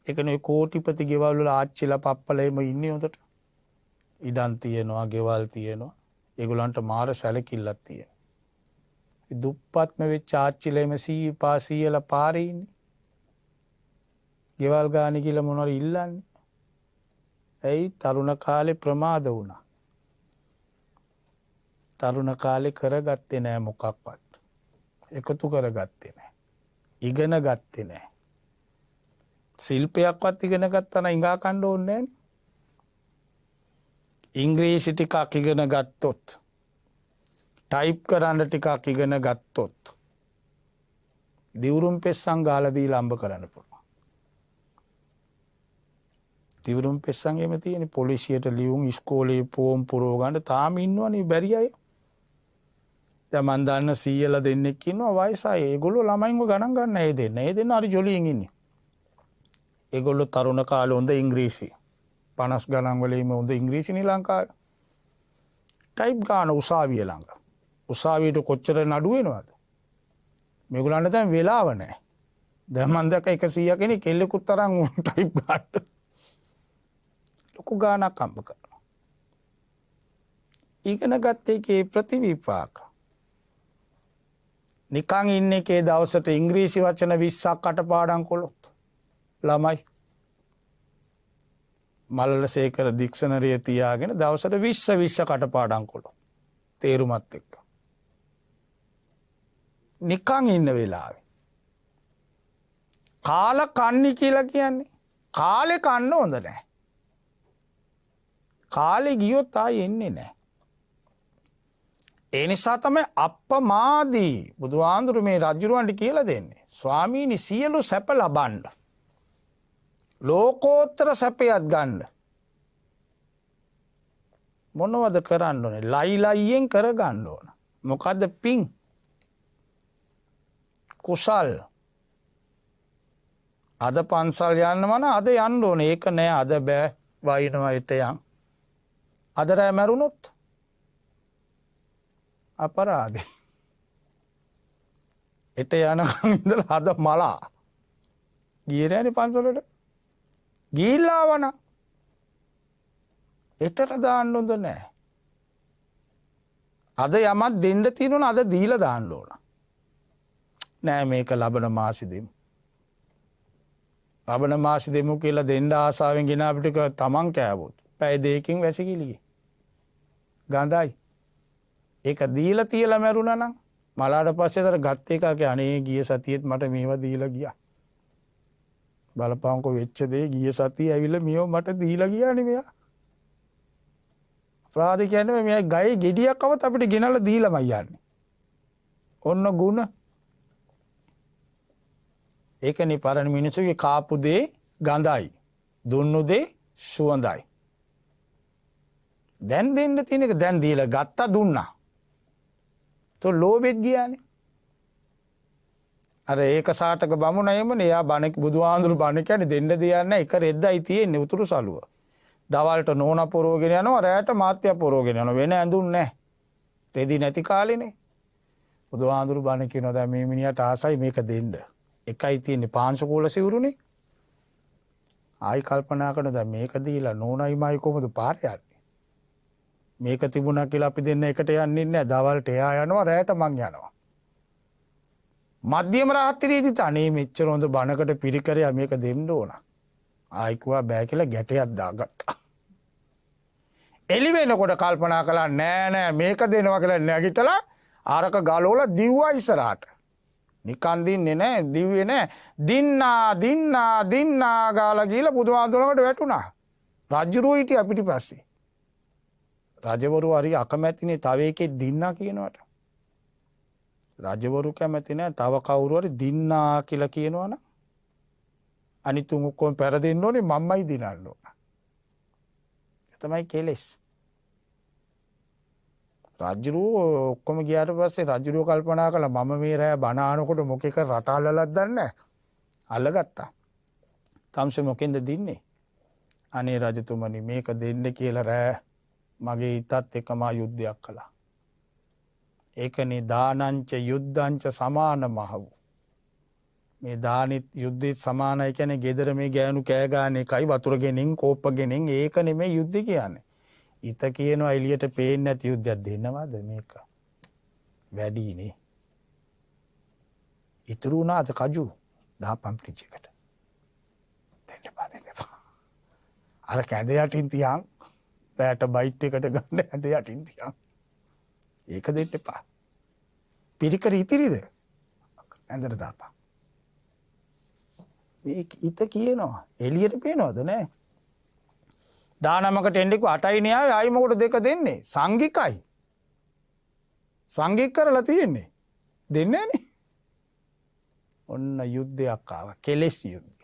ඒකනේ කෝටිපති ගෙවල් වල ආච්චිලා පප්පලෙම ඉන්නේ හොඳට. ඉඩම් තියෙනවා, ගෙවල් තියෙනවා. ඒගොල්ලන්ට මාර සැලකිල්ලක් තියෙනවා. දුප්පත්ම වෙච්ච ආච්චිලෙම සීලා පාරේ ඉන්නේ. ගෙවල් ගානේ කියලා මොනවාරි ඉල්ලන්නේ. ඇයි තරුණ කාලේ ප්‍රමාද වුණා. තරුණ කාලේ කරගත්තේ නෑ මොකක්වත්. එකතු කරගත්තේ නෑ. ඉගෙන ගත්තේ නෑ. ශිල්පයක්වත් ඉගෙන ගත්තා නම් ඉඟා කන්න ඕනේ නෑනේ. ඉංග්‍රීසි ටිකක් ඉගෙන ගත්තොත්, ටයිප් කරන්න ටිකක් ඉගෙන ගත්තොත් දිවුරුම් පෙස්සන් ගාලා දීලා අම්බ කරන්න පුළුවන්. දිවුරුම් පෙස්සන් එමෙ තියෙන පොලිසියට ලියුම් ඉස්කෝලේ ෆෝම් පුරව ගන්න තාම ඉන්නවනේ බැරි අය. දැන් මන් දන්න සීයලා දෙන්නෙක් ඉන්නවා වයසයි. ඒගොල්ලෝ ළමයින්ව ගණන් ගන්න ඒ දෙන්න. ඒ දෙන්න හරි ජොලියෙන් ඉන්නේ. ඒගොල්ලෝ තරුණ කාලේ හොඳ ඉංග්‍රීසි 50 ගණන් වලින්ම හොඳ ඉංග්‍රීසි නේ ලංකාවේ. ටයිප් ගන්න උසාවිය ළඟ. උසාවියට කොච්චර නඩු වෙනවද? මේගොල්ලන්ට දැන් වෙලාව නැහැ. දැන් මන් දැක්ක 100 කෙනෙක් කෙල්ලෙකුත් තරම් ටයිප් ගන්න. ලොකු ගානක් අම්බ කරනවා. ඉගෙන ගත්ත එකේ ප්‍රතිවිපාක. නිකන් ඉන්න එකේ දවසට ඉංග්‍රීසි වචන 20ක් කටපාඩම් කළොත් ළමයි මල්ලසේකර ඩික්ෂනරිය තියාගෙන දවසට 20 කටපාඩම් කළොත් තේරුමත් එක්ක. නිකං ඉන්න වෙලාවේ. කාල කන්නි කියලා කියන්නේ කාලෙ කන්න හොඳ නෑ. කාලෙ ගියොත් ආයෙ එන්නේ නෑ. ඒ නිසා තමයි අප්පමාදී බුදුහාඳුරු මේ රජුරවන්ට කියලා දෙන්නේ. ස්වාමීනි සියලු සැප ලබන්න. ලෝකෝත්තර සැපයත් ගන්න. මොනවද කරන්න ඕනේ? ලයිලයියෙන් කරගන්න ඕන. මොකද්ද පිං? කුසල්. අද පන්සල් යන්නවන අද යන්න ඕනේ. ඒක නෑ අද බෑ වයින්නවා ඊට යන්. අද රෑ මැරුණොත් අපරාධේ. ඊට යනකම් ඉඳලා අද මලා. ගියේ නෑනේ පන්සලට. ගිහිල්ලා ආවන. එතට දාන්න හොඳ නෑ. අද යමක් දෙන්න තියෙනවා අද දීලා දාන්න ඕන. නෑ මේක ලබන මාසෙ දෙමු. ලබන මාසෙ දෙමු කියලා දෙන්න ආසාවෙන් ගෙන අපිට තමන් කෑවොත් පැය දෙකකින් වැසිකිළියේ. ගඳයි. ඒක දීලා තියලා මැරුණා නම් මලාට පස්සේ තර ගත් එකගේ අනේ ගිය සතියෙත් මට මේවා දීලා ගියා. බලපංකො වෙච්ච දේ ගිය සතිය ඇවිල්ලා මේව මට දීලා ගියානේ මෙයා. අපරාධ කියන්නේ මෙයා ගයේ ගෙඩියක් આવත් අපිට ගෙනල්ලා දීලාමයි යන්නේ. ඔන්න ಗುಣ. ඒකනේ පරණ මිනිස්සුගේ කාපු දේ ගඳයි. දුන්නු දේ සුවඳයි. දැන් දෙන්න තියෙන එක දැන් දීලා ගත්තා දුන්නා. તો ලෝභෙත් ගියානේ. අර ඒක සාටක බමුණයමනේ එයා බණ බුදුහාඳුරු බණ කියන්නේ දෙන්න දෙයක් නැහැ. එක රෙද්දයි තියෙන්නේ උතුරු සළුව. දවල්ට නෝන පොරෝගෙන යනවා රැයට මාත්‍ය පොරෝගෙන යනවා. වෙන ඇඳුම් නැහැ. රෙදි නැති කාලේනේ. බුදුහාඳුරු බණ කියනවා දැන් මේ මිනිහට ආසයි මේක දෙන්න. එකයි තියෙන්නේ පාංශකූල සිවුරුනේ. ආයි කල්පනා කරන දැන් මේක දීලා නෝනයි මයි කොහොමද පාර යන්නේ? මේක තිබුණා කියලා අපි දෙන්න එකට යන්නේ නැහැ. දවල්ට එයා යනවා රැයට මං යනවා. මධ්‍යම රාත්‍රියේදී තනේ මෙච්චර හොඳ බණකට පිරිකරයා මේක දෙන්න ඕන. ආයි කිව්වා බෑ කියලා ගැටයක් දාගත්තා. එළි වෙනකොට කල්පනා කළා නෑ නෑ මේක දෙනවා කියලා නැගිටලා ආරක ගලවලා දිව්වා ඉස්සරහට. නිකන් දින්නේ නෑ දිව්වේ නෑ. දින්නා ගාලා ගිහලා බුදුහාඳුනකට වැටුණා. රජුරෝ හිටියා පිටිපස්සේ. රජවරු හරි අකමැතිනේ තව එකෙක් දින්නා කියනවට. රජවරු කැමති නෑ තව කවුරු හරි දින්නා කියලා කියනවනම් අනිත් උන් ඔක්කොම පෙරදෙන්න ඕනේ මම්මයි දිනන්න ඕන. ඒ තමයි කෙලෙස්. රජුරෝ ඔක්කොම ගියාට පස්සේ රජුරෝ කල්පනා කළා මම මේ රෑ බණ ආනකොට මොකෙක රටාලලක් දන්නේ නැහැ. අල්ලගත්තා. තමසේ මොකෙන්ද දින්නේ? අනේ රජතුමනි මේක දෙන්න කියලා රෑ මගේ හිතත් එක්කම යුද්ධයක් කළා. ඒකනේ දානංච යුද්ධංච සමානමහවු. මේ දානෙත් යුද්ධෙත් සමානයි කියන්නේ ගෙදර මේ ගෑනු කෑ ගන්න එකයි වතුර ගෙනින් කෝප්ප ගෙනින් ඒක නෙමෙයි යුද්ධ කියන්නේ. ඊත කියනවා එළියට පේන්නේ නැති යුද්ධයක් දෙන්නවද මේක? වැඩිනේ. ඉතුරු උනාද කජු දහපම් ෆ්‍රිජ් එකට. දෙන්න බෑ. අර කැඳ යටින් තියන් රැට බයිට් එකට ගන්න කැඳ යටින් තියන්. ඒක දෙන්න එපා. පිරිකර ඉතිරිද? ඇඳට දාපන්. මේ ඊත කියනවා එළියට පේනවද නැහැ? දානමකට එන්නෙකු 8යි න්යාය ආයි මොකට දෙක දෙන්නේ? සංගිකයි. සංගික කරලා තියෙන්නේ. දෙන්නේ නැනේ. ඔන්න යුද්ධයක් ආවා. කෙලෙස් යුද්ධ.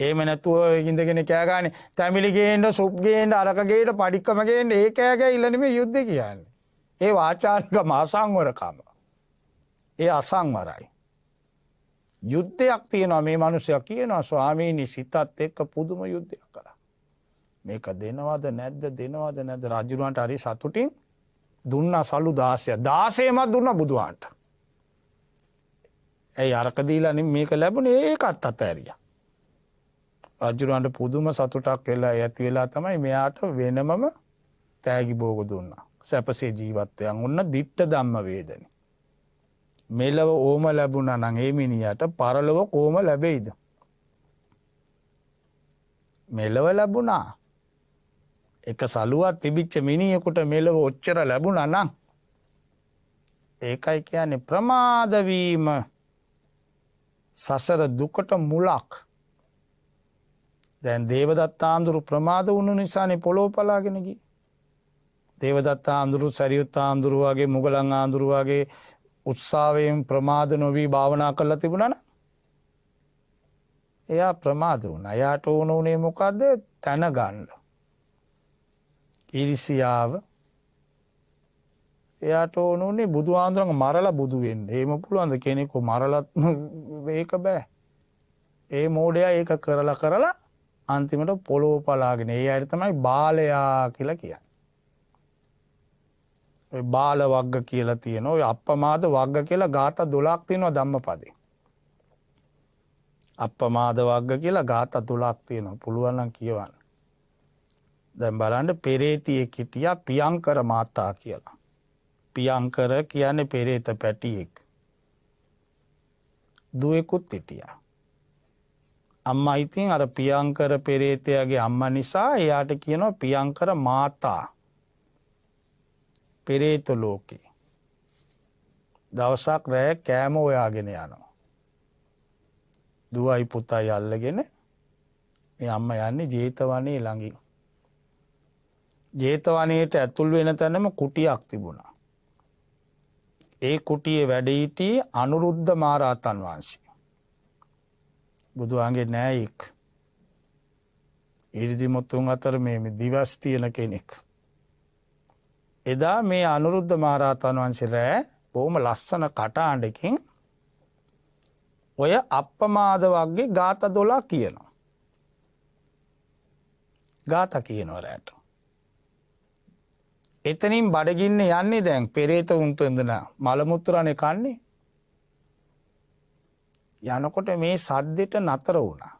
එහෙම නැතුව ඉඳගෙන කෑ ගානේ තැඹිලි ගේන්න සුප් ගේන්න අරක ගේන්න පඩික්කම ගේන්න ඒ කෑ ගෑilla නෙමෙයි යුද්ධ කියන්නේ. ඒ වාචාරික මාසංවරකම. ඒ අසංවරයි. යුද්ධයක් තියෙනවා මේ මිනිස්සයා කියනවා ස්වාමීනි සිතත් එක්ක පුදුම යුද්ධයක් කරා. මේක දෙනවද නැද්ද රජුරවන්ට හරි සතුටින් දුන්නා සලු 16ක් 16ම දුන්නා බුදුහාන්ට. ඒ අරක දීලා මේක ලැබුණේ ඒකත් අතෑරියා. රජුරවන්ට පුදුම සතුටක් වෙලා ඇති වෙලා තමයි මෙයාට වෙනමම තෑගි භෝග දුන්නා. සැපසේ ජීවත් වෙන උන්න ditta ධම්ම වේදනේ. මෙලව ඕම ලැබුණා නම් ඒ මිනිහට පරලොව කොහොම ලැබෙයිද? මෙලව ලැබුණා. එක සලුවක් තිබිච්ච මිනිහෙකුට මෙලොව ඔච්චර ලැබුණා නම් ඒකයි කියන්නේ ප්‍රමාද වීම සසර දුකට මුලක්. දැන් දේවදත්ත හාමුදුරු ප්‍රමාද වුණු නිසානේ පොළොව පලාගෙන ගියේ. දේවදත්ත හාමුදුරු සරියුත් හාමුදුරු වගේ මුගලන් හාමුදුරු වගේ උත්සාහයෙන් ප්‍රමාද නොවී භාවනා කරලා තිබුණා නම් එයා ප්‍රමාද වුණා. එයාට ඕන උනේ මොකද්ද? තන ගන්න. ඊර්ෂියාව. එයාට ඕන උනේ බුදුහාමුදුරන්ව මරලා බුදු වෙන්න. එහෙම පුළුවන්ද කෙනෙකු මරලත් මේක බෑ. ඒ මෝඩයා ඒක කරලා අන්තිමට පොළොව පලාගෙන. ඒ අයට තමයි බාලයා කියලා කියන්නේ. ඔය බාල වග්ග කියලා තියෙනවා. ඔය අප්පමාද වග්ග කියලා ගාථා 12ක් තියෙනවා ධම්මපදේ. අප්පමාද වග්ග කියලා ගාථා 12ක් තියෙනවා. පුළුවන් නම් කියවන්න. දැන් බලන්න පෙරේතියෙක් හිටියා පියංකර මාතා කියලා. පියංකර කියන්නේ පෙරේත පැටියෙක්. දුවෙකුත් හිටියා. අම්මා ඉතින් අර පියංකර පෙරේතයාගේ අම්මා නිසා එයාට කියනවා පියංකර මාතා. පෙරේත ලෝකේ. දවසක් රෑ කෑම හොයාගෙන යනවා. දුවයි පුතයි අල්ලගෙන මේ අම්මා යන්නේ ජේතවනේ ළඟින්. ජේතවනයේට ඇතුල් වෙන තැනම කුටියක් තිබුණා. ඒ කුටියේ වැඩ සිටියේ අනුරුද්ධ මහරහතන් වහන්සේ. බුදුහාගේ නෑයෙක්. ඉරිදි මුතුන් අතර මේ දිවස් තියෙන කෙනෙක්. එදා මේ අනුරුද්ධ මහරහතන් වහන්සේ රෑ බොහොම ලස්සන කටහඬකින් ඔය අප්පමාද වග්ගේ ගාථා 12 කියනවා. ගාථා කියනවා රෑට. එතනින් බඩගින්න යන්නේ දැන් පෙරේත උන්ට ඉඳන මල මුත්‍රානේ කන්නේ. යනකොට මේ සද්දෙට නතර වුණා.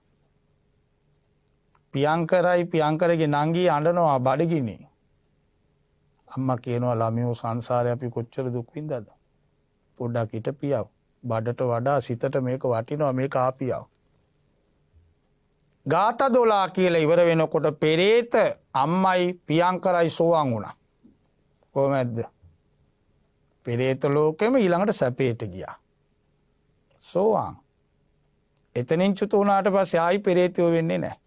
පියංකරයි පියංකරගේ නංගී අඬනවා බඩගින්නේ. අම්මා කියනවා ළමයෝ සංසාරේ අපි කොච්චර දුක් විඳලාද? පොඩ්ඩක් හිටපියව. බඩට වඩා සිතට මේක වටිනවා මේක ආපියව. ගාථා 12 කියලා ඉවර වෙනකොට පෙරේත අම්මයි පියංකරයි සෝවාන් වුණා. කොහොමද? පෙරේත ලෝකෙම ඊළඟට සැපේට ගියා. සෝවාන්. එතනින් චුත වුණාට පස්සේ ආයි පෙරේතයෝ වෙන්නේ නැහැ.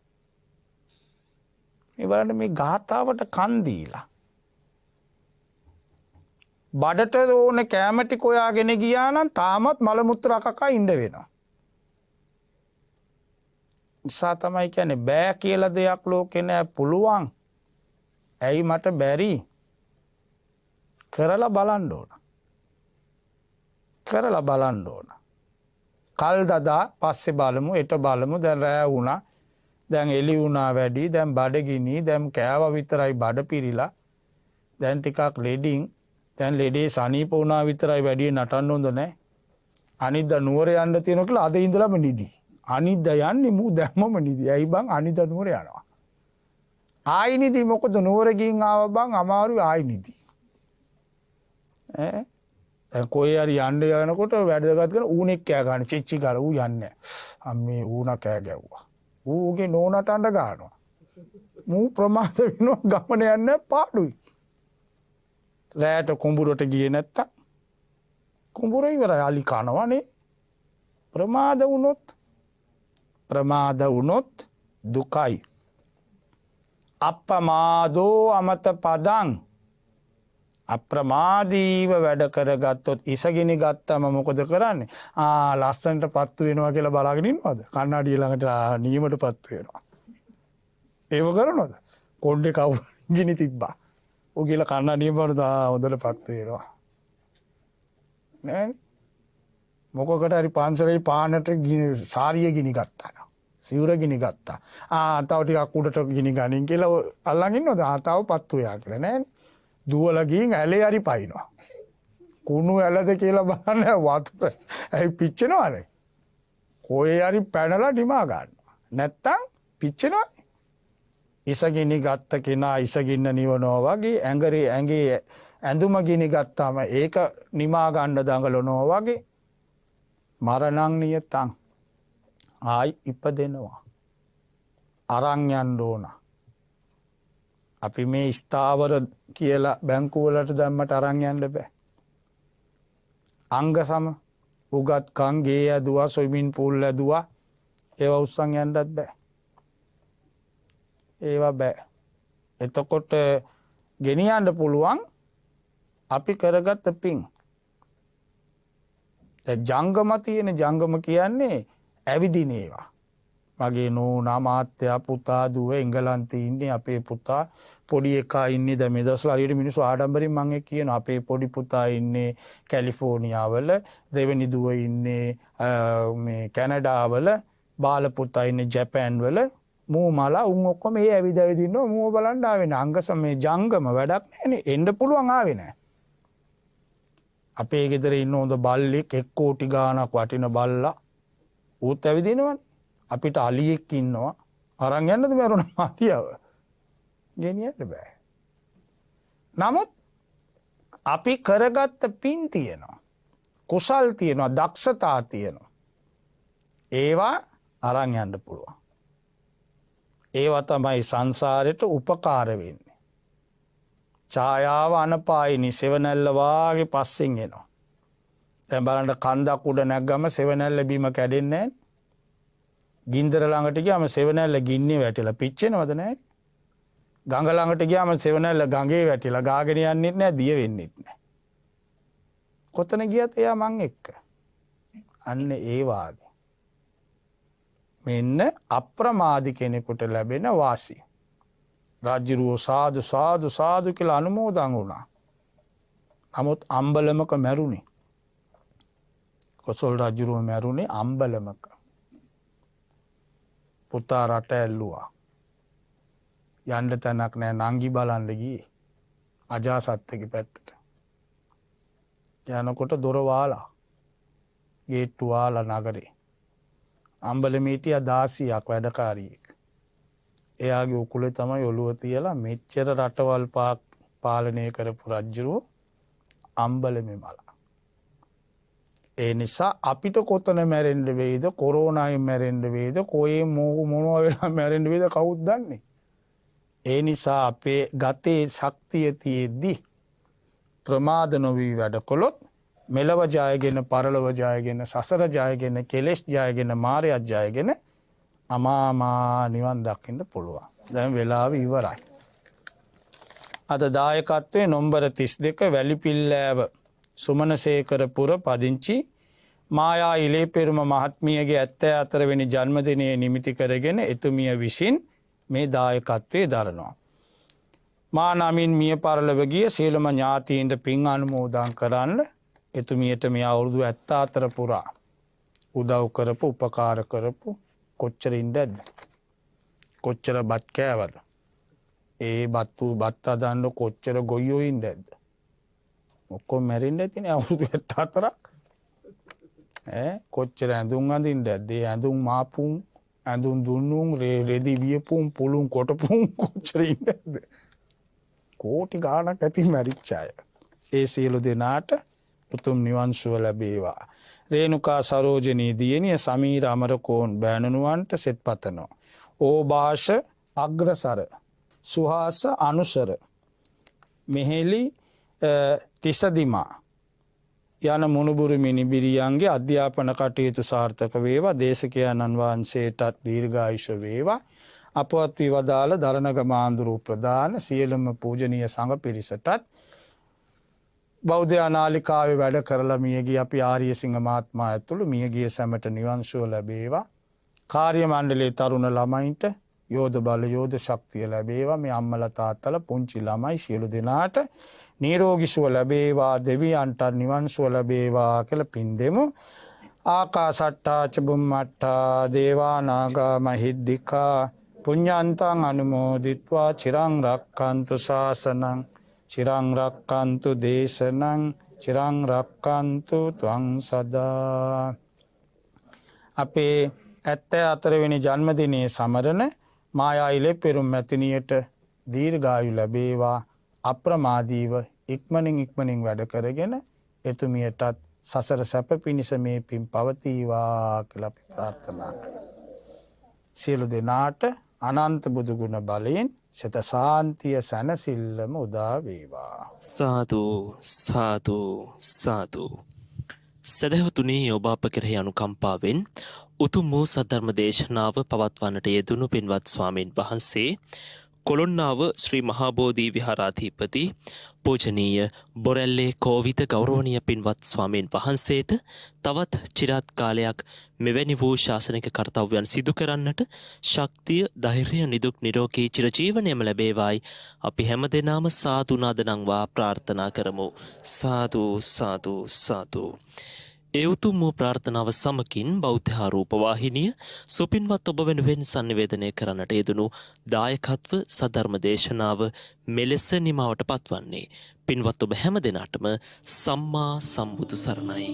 මේ බලන්න මේ ගාථාවට කන් දීලා බඩට ඕන කැම ටික හොයාගෙන ගියා නම් තාමත් මල මුත්‍රා කකා ඉන්න වෙනවා. නිසා තමයි කියන්නේ බෑ කියලා දෙයක් ලෝකේ නෑ පුළුවන්. ඇයි මට බැරි? කරලා බලන්න ඕන. කරලා බලන්න ඕන. කල් දදා පස්සේ බලමු එට බලමු දැන් රෑ වුණා. දැන් එළි වුණා වැඩි. දැන් බඩගිනි. දැන් කෑවා විතරයි බඩ පිරිලා. දැන් ටිකක් ලෙඩින් දැන් ලෙඩේ සනීප වුණා විතරයි වැඩි නටන්න හොඳ නැහැ. අනිද්දා නුවර යන්න තියෙනවා කියලා අද ඉඳලම නිදි. අනිද්දා යන්නේ මූ දැම්මම නිදි. ඇයි බං අනිද්දා නුවර යනවා. ආයි නිදි මොකද නුවර ගින් ආව බං අමාරුයි ආයි නිදි. දැන් කොහේ හරි යන්න යනකොට වැඩගත් කරන ඌනෙක් කෑ ගන්න චිච්චි ගාලා ඌ යන්නේ. අම්මේ ඌනා කෑ ගැව්වා. ඌගේ නෝනට අඬ ගන්නවා. මූ ප්‍රමාද වෙනවා ගමන යන්න පාඩුයි. රෑට කුඹුරට ගියේ නැත්තම් කුඹුර ඉවරයි අලි කනවනේ. ප්‍රමාද වුණොත් දුකයි. අප්පමාදෝ අමත පදං අප්‍රමාදීව වැඩ කරගත්තොත් ඉසගිනි ගත්තම මොකද කරන්නේ? ලස්සනට පත්තු වෙනවා කියලා බලාගෙන ඉන්නවද? කන්නඩිය ළඟට නියමට පත්තු වෙනවා. ඒව කරනවද? කොණ්ඩේ කවුරු ගිනි තිබ්බා. ඔය කියලා කන්නඩිය බලන හොඳට පත්තු වෙනවා. නෑ මොකකට හරි පන්සලේ පානට සාරිය ගිනි ගත්තා. සිවුර ගිනි ගත්තා. තව ටිකක් උඩට ගිනි ගනින් කියලා අල්ලන් ඉන්නවද? තව පත්තු වෙනවා කියලා නෑනේ. දුවලා ගින් ඇලේ හරි පයින්නවා. කුණු ඇලද කියලා බලන්න වතුර ඇයි පිච්චෙනවනේ. කොහේ හරි පැනලා නිමා ගන්නවා. නැත්තම් පිච්චෙනවා. ඉසගිනි ගත්ත කෙනා ඉසගින්න නිවනවා වගේ ඇඟේ ඇඳුම ගිනි ගත්තාම ඒක නිමා ගන්න දඟලනවා වගේ මරණං නියතං ආයි ඉපදෙනවා. අරන් යන්න ඕන. අපි මේ ස්ථාවර කියලා බැංකුවලට දැම්මට අරන් යන්න බෑ. අංග සම උගත්කම් ගේ ඇදුවා ස්විමින් පූල් ඇදුවා ඒවා උස්සන් යන්නත් බෑ. ඒවා බෑ. එතකොට ගෙනියන්න පුළුවන් අපි කරගත්ත පින්. ජංගම තියෙන ජංගම කියන්නේ ඇවිදින ඒවා. මගේ නෝනා මාත්‍යා පුතා දුව එංගලන්තේ ඉන්නේ අපේ පුතා පොඩි එකා ඉන්නේ දැන් මේ දවස්වල හරියට මිනිස්සු ආඩම්බරින් මම එක්ක කියනවා අපේ පොඩි පුතා ඉන්නේ කැලිෆෝනියාවල දෙවෙනි දුව ඉන්නේ මේ කැනඩාවල බාල පුතා ඉන්නේ ජපාන් වල මූ මලා උන් ඔක්කොම මේ ඇවිද ඉන්නවා මූව බලන්න ආවේ නැහැ අංග සමේ ජංගම වැඩක් නැහැනේ එන්න පුළුවන් ආවේ නැහැ අපේ ගෙදර ඉන්න හොඳ බල්ලෙක් 1 කෝටි ගාණක් වටින බල්ලා ඌත් ඇවිදිනවනේ අපිට අලියෙක් ඉන්නවා අරන් යන්නද මරුණ මාටියව ගෙනියන්න බෑ. නමුත් අපි කරගත්ත පින් තියෙනවා. කුසල් තියෙනවා දක්ෂතා තියෙනවා. ඒවා අරන් යන්න පුළුවන්. ඒවා තමයි සංසාරයට උපකාර වෙන්නේ. ඡායාව අනපායිනි සෙවණැල්ල වාගේ පස්සෙන් එනවා. දැන් බලන්න කන්දක් උඩ නැග්ගම සෙවණැල්ල බීම කැඩෙන්නේ නැහැ. ගින්දර ළඟට ගියාම සෙවණැල්ල ගින්නේ වැටිලා පිච්චෙනවද නැහැ? ගඟ ළඟට ගියාම සෙවණැල්ල ගඟේ වැටිලා ගාගෙන යන්නෙත් නැහැ දිය වෙන්නෙත් නැහැ. කොතන ගියත් එයා මං එක්ක. අන්න ඒ වාගේ. මෙන්න අප්‍රමාදී කෙනෙකුට ලැබෙන වාසිය. රාජ්‍යරුව සාදු සාදු සාදු කියලා අනුමෝදන් වුණා. නමුත් අම්බලමක මැරුණේ. කොසල් රාජ්‍යරුව මැරුණේ අම්බලමක. පුතා රට ඇල්ලුවා. යන්න තැනක් නෑ නංගි බලන්න ගියේ. අජාසත්තගේ පැත්තට. යනකොට දොර වාලා. ගේට්ටු වාලා නගරේ. අම්බලමේ හිටියා 16ක් වැඩකාරියෙක්. එයාගේ උකුලේ තමයි ඔළුව තියලා මෙච්චර රටවල් පාලනය කරපු රජුරෝ අම්බලමේ මලා. ඒ නිසා අපිට කොතන මැරෙන්න වෙයිද කොරෝනාවෙන් මැරෙන්න වෙයිද කොහේ මොනවා වෙලා මැරෙන්න වෙයිද කවුද දන්නේ. ඒ නිසා අපේ ගතේ ශක්තිය තියෙද්දි ප්‍රමාද නොවි වැඩ කළොත් මෙලව ජයගෙන පරලොව ජයගෙන සසර ජයගෙන කෙලෙස් ජයගෙන මායයක් ජයගෙන අමාමා නිවන් දකින්න පුළුවන්. දැන් වෙලාව ඉවරයි. අද දායකත්වයේ නොම්බර 32 වැලිපිල්ලෑව සුමනසේකරපුර පදිංචි මායා ඉලේපෙරුම මහත්මියගේ 74 වෙනි ජන්මදිනය නිමිති කරගෙන එතුමිය විසින් මේ දායකත්වයේ දරනවා. මා නමින් මිය පරලොව ගිය සියලුම ඥාතීන්ට පින් අනුමෝදන් කරන්න එතුමියට මේ අවුරුදු 74 පුරා උදව් කරපු උපකාර කරපු කොච්චර ඉන්නද කොච්චර බත් කෑවද ඒ බත් හදන්න කොච්චර ගොයියෝ ඉන්නද ඔක්කොම මැරෙන්න ඇතිනේ අවුරුදු 74ක් කොච්චර ඇඳුම් අඳින්නද ඒ ඇඳුම් මාපුම් ඇඳුම් දුන්නුම් රෙදි වියපුම් පුළුම් කොටපුම් කොච්චර ඉන්නද කෝටි ගාණක් ඇති මැරිච්ච අය. ඒ සියලු දෙනාට උතුම් නිවන් සුව ලැබේවා. රේණුකා සරෝජනී දියණිය සමීර අමරකෝන් බෑණනුවන්ට සෙත් පතනවා. ඕභාෂ අග්‍රසර සුහාස අනුසර මෙහෙලි තිසදිමා යන මුණුබුරු මිනිබිරියන්ගේ අධ්‍යාපන කටයුතු සාර්ථක වේවා. දේශකයන්න් වහන්සේටත් දීර්ඝායුෂ වේවා. අපවත් වී වදාළ දරණග මාඳුරු ප්‍රදාන සියලුම පූජනීය සංඝ පිරිසටත් බෞද්ධ නාලිකාවේ වැඩ කරලා මියගිය අපි ආර්යසිංහ මහත්මයා ඇතුළු මියගිය සැමට නිවන් සුව ලැබේවා. කාර්ය මණ්ඩලයේ තරුණ ළමයින්ට යෝධ බල යෝධ ශක්තිය ලැබේවා. මේ අම්මලා තාත්තලා පුංචි ළමයි සියලු දෙනාට නිරෝගී සුව ලැබේවා. දෙවියන්ට නිවන් සුව ලැබේවා කියලා පින් දෙමු. ආකාසට්ටා ච බුම්මට්ටා දේවා නාග මහිද්దికා පුඤ්ඤන්තං අනුමෝදිත්වා චිරං රක්ඛන්තු ශාසනං චිරං රක්ඛන්තු දේශනං චිරං රක්ඛන්තු ත්වං සදා. අපේ 74 වෙනි ජන්මදිනයේ සමරන මායා ඉලේපෙරුම් මැතිණියට දීර්ඝායු ලැබේවා. අප්‍රමාදීව ඉක්මනින් වැඩ කරගෙන එතුමියටත් සසර සැප පිණිස මේ පින් පවතිවා කියලා අපි ප්‍රාර්ථනා කරමු. සියලු දෙනාට අනන්ත බුදු ගුණ බලයෙන් සිත සාන්තිය සැනසිල්ලම උදා වේවා. සාදු සාදු සාදු. සදහවතුනි ඔබ අප කෙරෙහි අනුකම්පාවෙන් උතුම් වූ සද්ධර්ම දේශනාව පවත්වන්නට යෙදුණු පින්වත් ස්වාමීන් වහන්සේ කොළොන්නාව ශ්‍රී මහාබෝධි විහාරාධිපති පූජනීය බොරැල්ලේ කෝවිත ගෞරවනීය පින්වත් ස්වාමීන් වහන්සේට තවත් චිරාත් කාලයක් මෙවැනි වූ ශාසනික කර්තව්‍යයන් සිදු කරන්නට ශක්තිය ධෛර්යය නිදුක් නිරෝගී චිරජීවනයම ලැබේවායි අපි හැමදෙනාම සාදු නාදනම්වා ප්‍රාර්ථනා කරමු. සාදු සාදු සාදු. ඒ උතුම් වූ ප්‍රාර්ථනාව සමකින් බෞද්ධ ආරූප වාහිනිය සුපින්වත් ඔබ වෙනුවෙන් sannivedanaya කරන්නට යෙදුණු දායකත්ව සද්ධර්ම දේශනාව මෙලෙස නිමවට පත්වන්නේ පින්වත් ඔබ හැම දෙනාටම සම්මා සම්බුදු සරණයි.